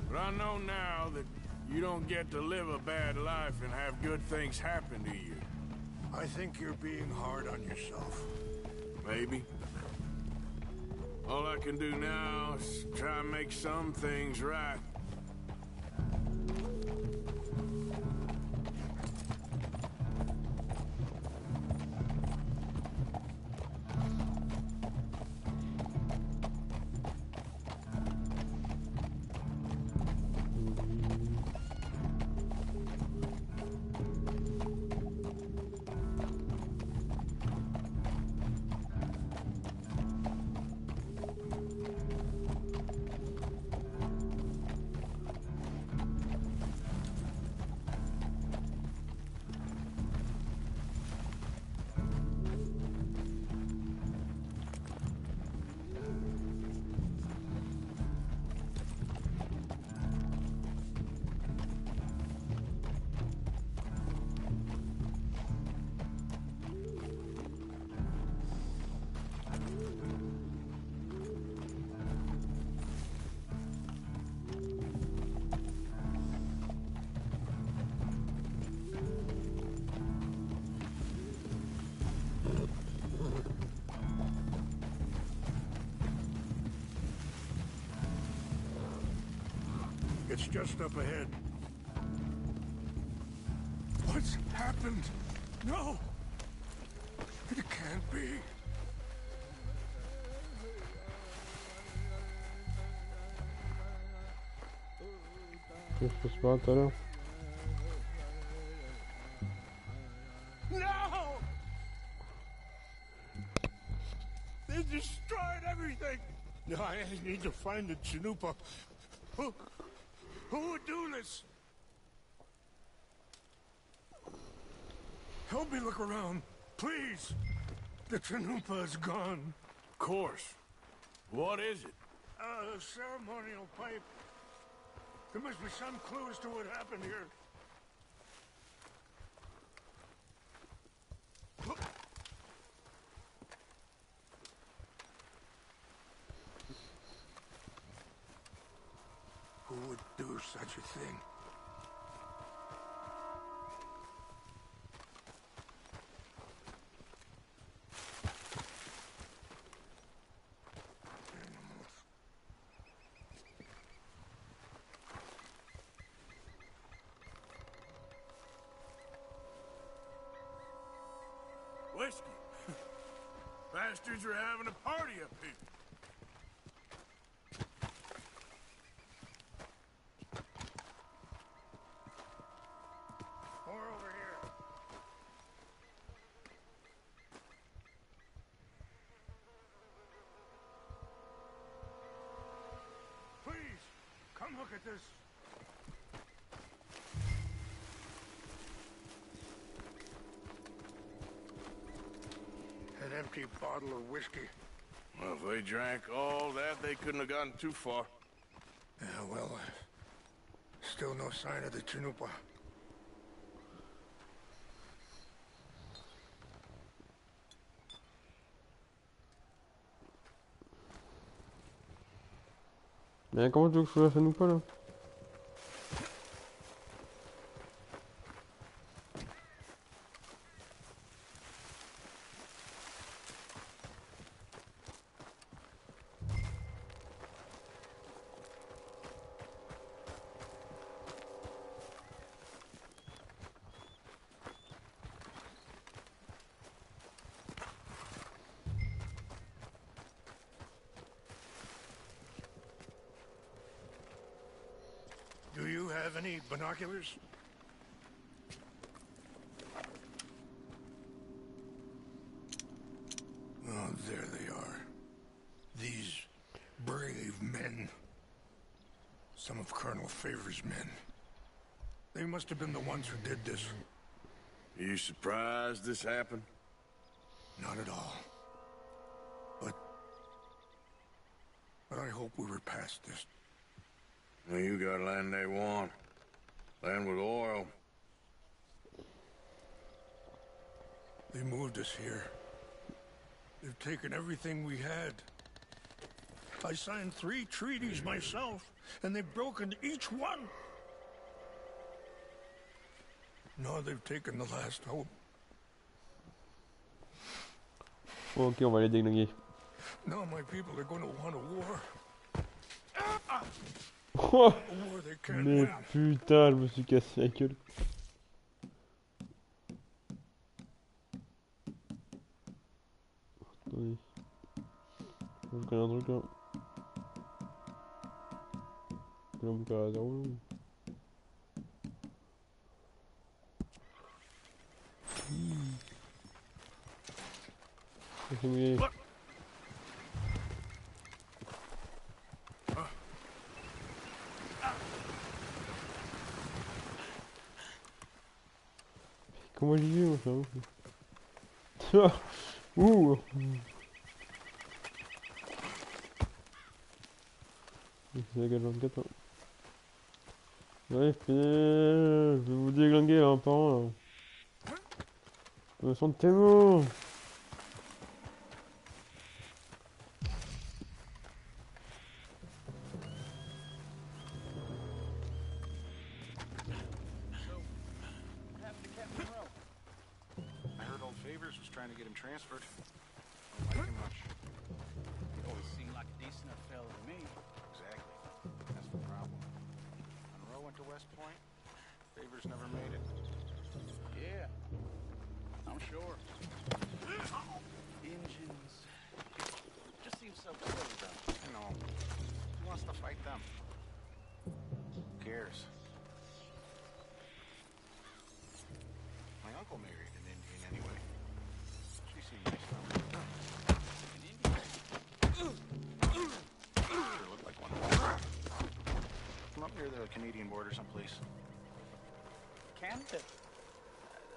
Speaker 4: But I know now that you don't get to live a bad life and have good things happen to you.
Speaker 20: I think you're being hard on yourself.
Speaker 4: Maybe. All I can do now is try and make some things right.
Speaker 20: It's just up ahead. What's happened? No! It can't be.
Speaker 5: Qu'est-ce que se passe tout à l'heure?
Speaker 20: No! They destroyed everything! No, I need to find the Chanupa. Who would do this? Help me look around, please. The Chanupa is gone.
Speaker 18: Of course. What is it?
Speaker 20: A ceremonial pipe. There must be some clue as to what happened here. Who would do such a thing?
Speaker 18: Whiskey. Bastards are having a party up here.
Speaker 20: More over here. Please, come look at this. An empty bottle of whiskey.
Speaker 18: Well, if they drank all that, they couldn't have gotten too far.
Speaker 20: Yeah, well, still no sign of the Chanupa.
Speaker 5: Mais comment tu veux que je fasse à nous pas là?
Speaker 20: Do you have any binoculars? Oh, there they are. These brave men. Some of Colonel Favor's men. They must have been the ones who did this.
Speaker 18: Are you surprised this happened?
Speaker 20: Not at all. But I hope we were past this.
Speaker 18: Well, you got land they want. Land with oil.
Speaker 20: They moved us here. They've taken everything we had. I signed 3 treaties myself, and they've broken each one. Now they've taken the last hope.
Speaker 5: Ok, on va les déglinguer.
Speaker 20: Now my people are going to want a war.
Speaker 5: Oh, mais putain, je me suis cassé la gueule. Attendez. Je connais un truc là. Là, on peut à 0. C'est mouillé. Comment j'y vais, moi, ça ouf. Ouh. C'est la gale 24 là. Ouais, je vais vous déglinguer là, un par un là. Je me sens tellement.
Speaker 11: Transferred. Don't like him much. He always seemed like a decent enough fella to me. Exactly. That's the problem. went to West Point, Favors never made it.
Speaker 17: Yeah, I'm sure. Engines. Just seems so silly, though.
Speaker 11: You know, who wants to fight them? Who cares? My uncle married an Indian anyway. She seemed nice though.
Speaker 17: An Indian?
Speaker 11: Sure looked like one. From up near the Canadian border someplace.
Speaker 17: Canada?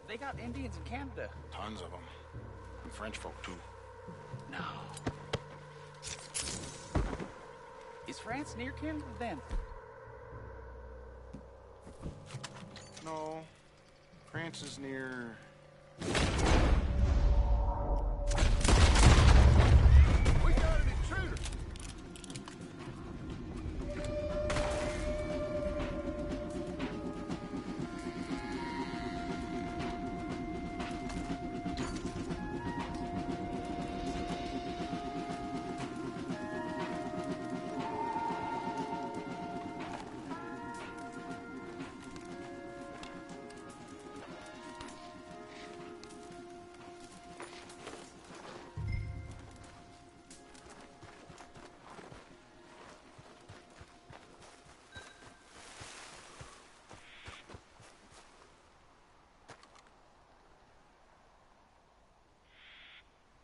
Speaker 17: They got Indians in Canada.
Speaker 11: Tons of them. And French folk too.
Speaker 17: No. Is France near Canada then?
Speaker 11: No. France is near... We got an intruder!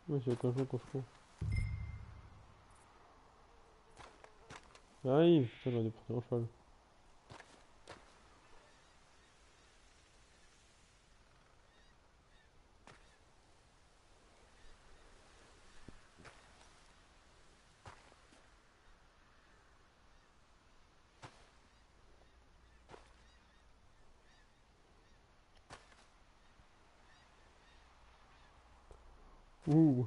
Speaker 5: Ouais, c'est comme ça qu'on se prend. J'arrive! Putain, j'aurais dû porter un cheval. Ouh!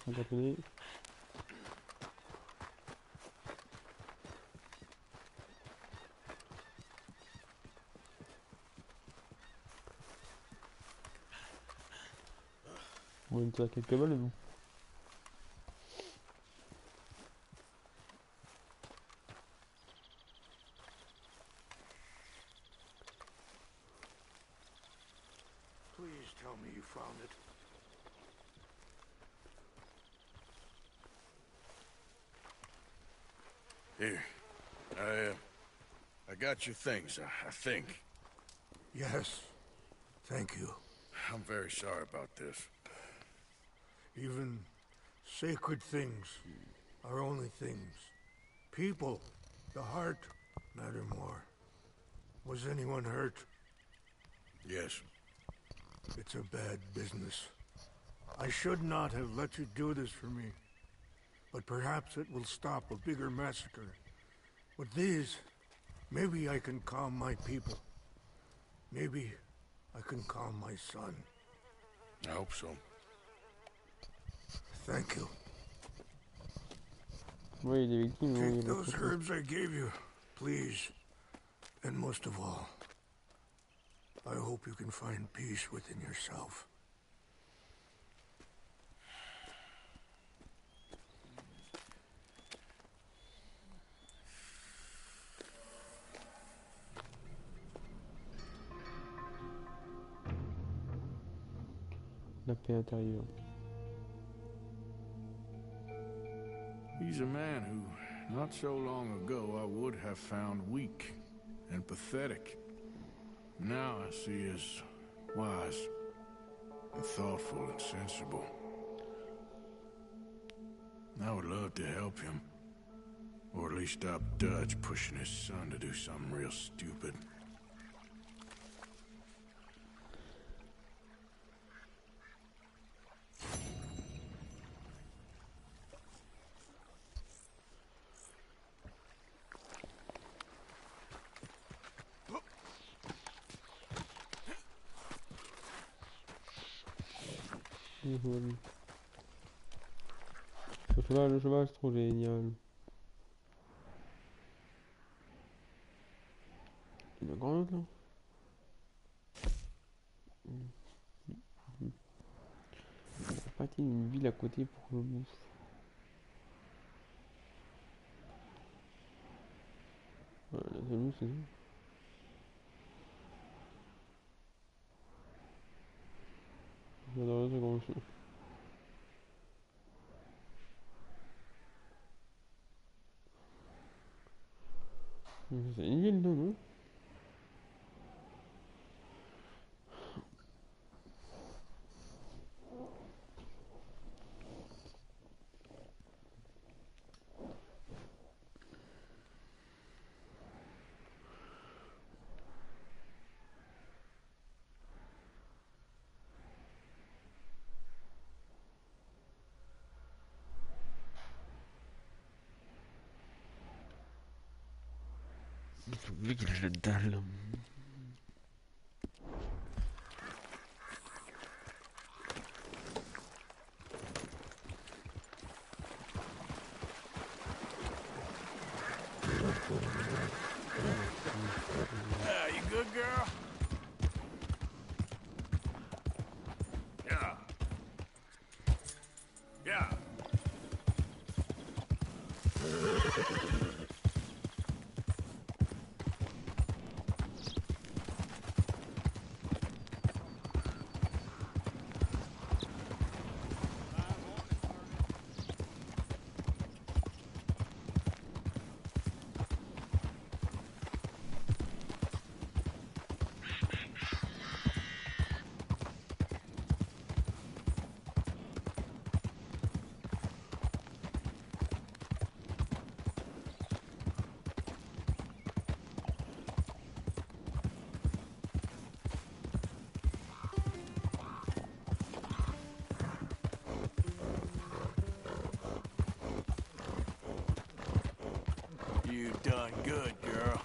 Speaker 5: 50 minutes. On va à quelques balles, nous.
Speaker 20: Please tell me you found it.
Speaker 4: Here. I got your things, I think.
Speaker 20: Yes. Thank you.
Speaker 4: I'm very sorry about this.
Speaker 20: Even sacred things are only things. People, the heart, matter more. Was anyone hurt?
Speaker 4: Yes.
Speaker 20: It's a bad business. I should not have let you do this for me. But perhaps it will stop a bigger massacre. With these, maybe I can calm my people. Maybe I can calm my son.
Speaker 4: I hope so.
Speaker 20: Thank you.
Speaker 5: Oui, il est victime.
Speaker 20: Take those herbs I gave you, please. And most of all, I hope you can find peace within yourself.
Speaker 5: La paix intérieure.
Speaker 4: He's a man who, not so long ago, I would have found weak and pathetic. Now I see as wise and thoughtful and sensible. I would love to help him. Or at least stop Dutch pushing his son to do something real stupid.
Speaker 5: Le cheval, c'est trop génial. Il y a grand là. Il n'y a pas une ville à côté pour que je bouffe.
Speaker 20: 「
Speaker 5: Il c'est lui, c'est lui. J'adorais ce gros chien. C'est une île, non? Wie le dalle.
Speaker 4: You good, girl? Yeah. Yeah. You done good, girl.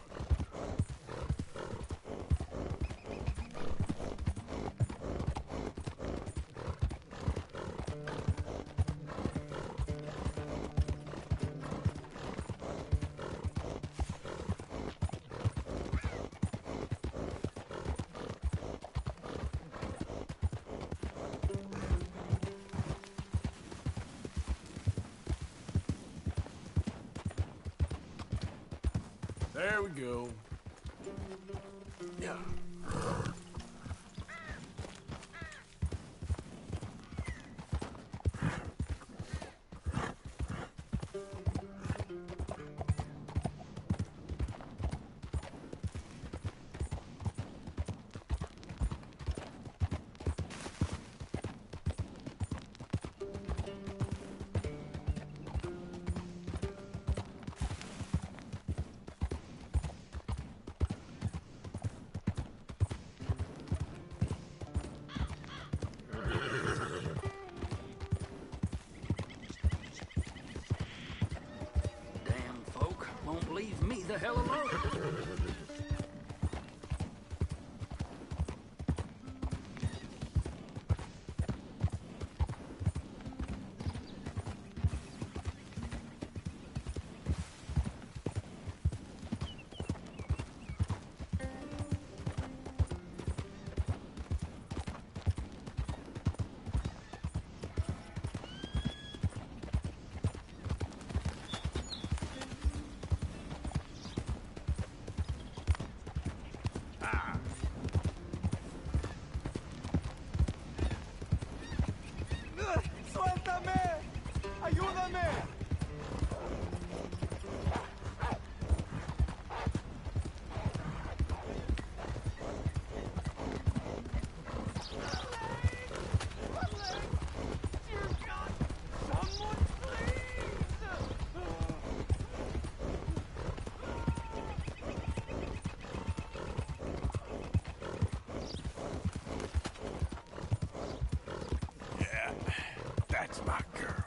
Speaker 4: There we go. Yeah.
Speaker 21: Won't leave me the hell alone.
Speaker 14: ¡Suéltame! ¡Ayúdame!
Speaker 4: Yeah, that's my girl.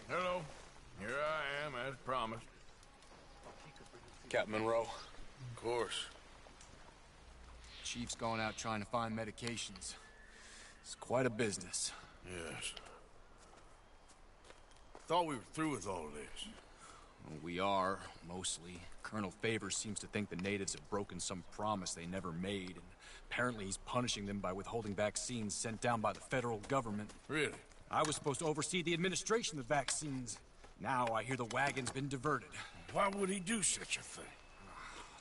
Speaker 18: Hello. Here I am, as promised.
Speaker 19: Captain Monroe.
Speaker 18: Of course.
Speaker 19: Chief's gone out trying to find medications. It's quite a business.
Speaker 18: Yes. Thought we were through with all of this.
Speaker 19: Well, we are, mostly. Colonel Favors seems to think the natives have broken some promise they never made, and apparently he's punishing them by withholding vaccines sent down by the federal government.
Speaker 18: Really?
Speaker 19: I was supposed to oversee the administration of the vaccines. Now I hear the wagon's been diverted.
Speaker 18: Why would he do such a thing?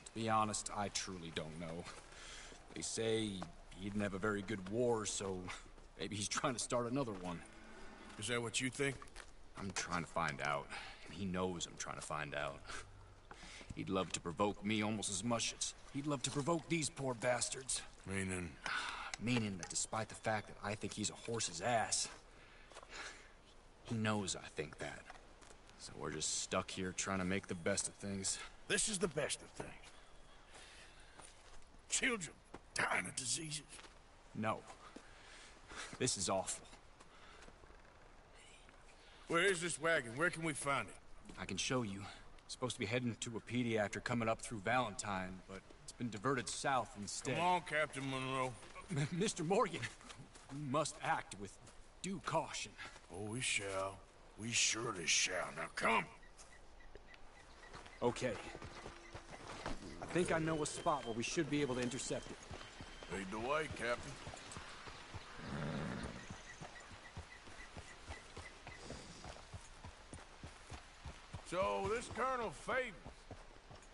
Speaker 19: To be honest, I truly don't know. They say he didn't have a very good war, so maybe he's trying to start another one.
Speaker 18: Is that what you think?
Speaker 19: I'm trying to find out, and he knows I'm trying to find out. He'd love to provoke me almost as much as he'd love to provoke these poor bastards.
Speaker 18: Meaning?
Speaker 19: Meaning that despite the fact that I think he's a horse's ass, he knows I think that. So we're just stuck here trying to make the best of things.
Speaker 18: This is the best of things. Children dying of diseases.
Speaker 19: No. This is awful.
Speaker 18: Where is this wagon? Where can we find it?
Speaker 19: I can show you. It's supposed to be heading to a PD after coming up through Valentine, but it's been diverted south instead.
Speaker 18: Come on, Captain Monroe.
Speaker 19: Mr. Morgan, we must act with due caution.
Speaker 18: Oh, we shall. We surely shall. Now come.
Speaker 19: Okay. I think I know a spot where we should be able to intercept it.
Speaker 18: Lead the way, Captain. So, this Colonel Favors,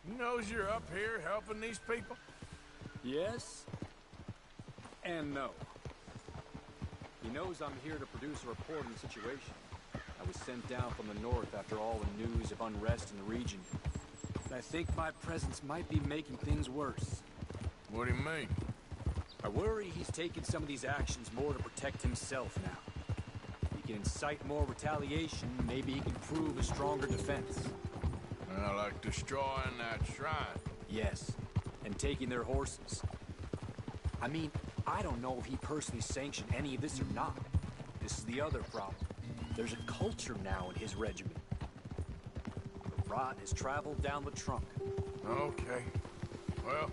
Speaker 18: he knows you're up here helping these people?
Speaker 19: Yes. And no. He knows I'm here to produce a report on the situation. I was sent down from the north after all the news of unrest in the region. And I think my presence might be making things worse.
Speaker 18: What do you mean?
Speaker 19: I worry he's taking some of these actions more to protect himself now. He can incite more retaliation, maybe he can prove a stronger defense.
Speaker 18: Like destroying that shrine?
Speaker 19: Yes, and taking their horses. I mean, I don't know if he personally sanctioned any of this or not. This is the other problem. There's a culture now in his regiment. The rot has traveled down the trunk.
Speaker 18: Okay. Well,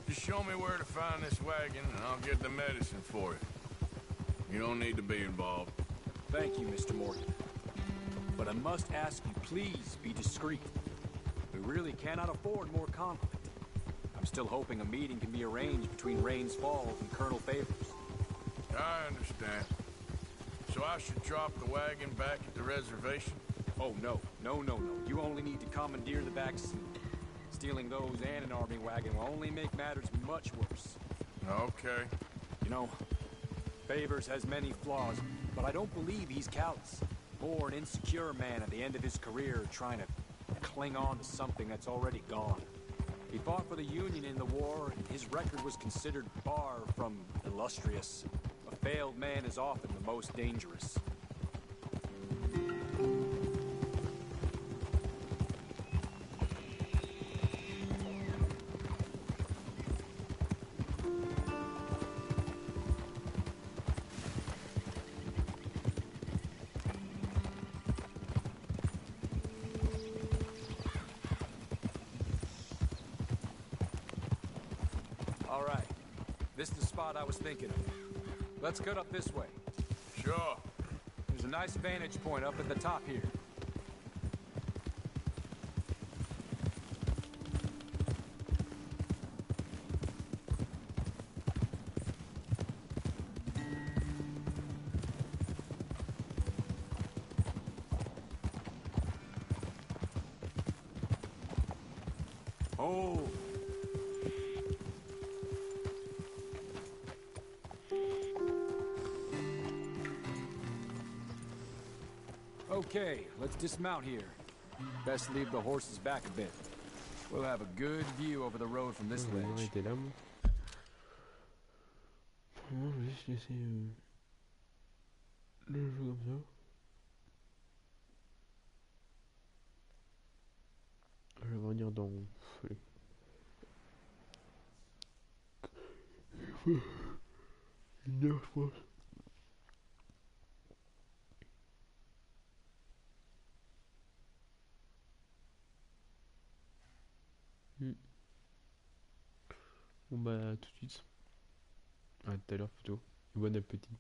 Speaker 18: just show me where to find this wagon, and I'll get the medicine for it. You don't need to be involved.
Speaker 19: Thank you, Mr. Morgan. But I must ask you, please be discreet. We really cannot afford more conflict. I'm still hoping a meeting can be arranged between Rains Falls and Colonel Favors.
Speaker 18: I understand. So I should drop the wagon back at the reservation?
Speaker 19: Oh, no. No. You only need to commandeer the vaccine. Stealing those and an army wagon will only make matters much worse.
Speaker 18: Okay.
Speaker 19: You know, Favors has many flaws, but I don't believe he's callous. More an insecure man at the end of his career trying to cling on to something that's already gone. He fought for the Union in the war, and his record was considered far from illustrious. A failed man is often the most dangerous. All right. This is the spot I was thinking of. Let's cut up this way.
Speaker 18: Sure.
Speaker 19: There's a nice vantage point up at the top here. Oh. Okay, let's dismount here. Best leave the horses back a bit. We'll have a good view over the road from this ledge.
Speaker 5: était là, moi. Vraiment, je vais juste laisser le jeu comme ça. Je vais venir dans... Une heure, je pense. Bon bah à tout de suite. À tout à l'heure plutôt. Bon appétit.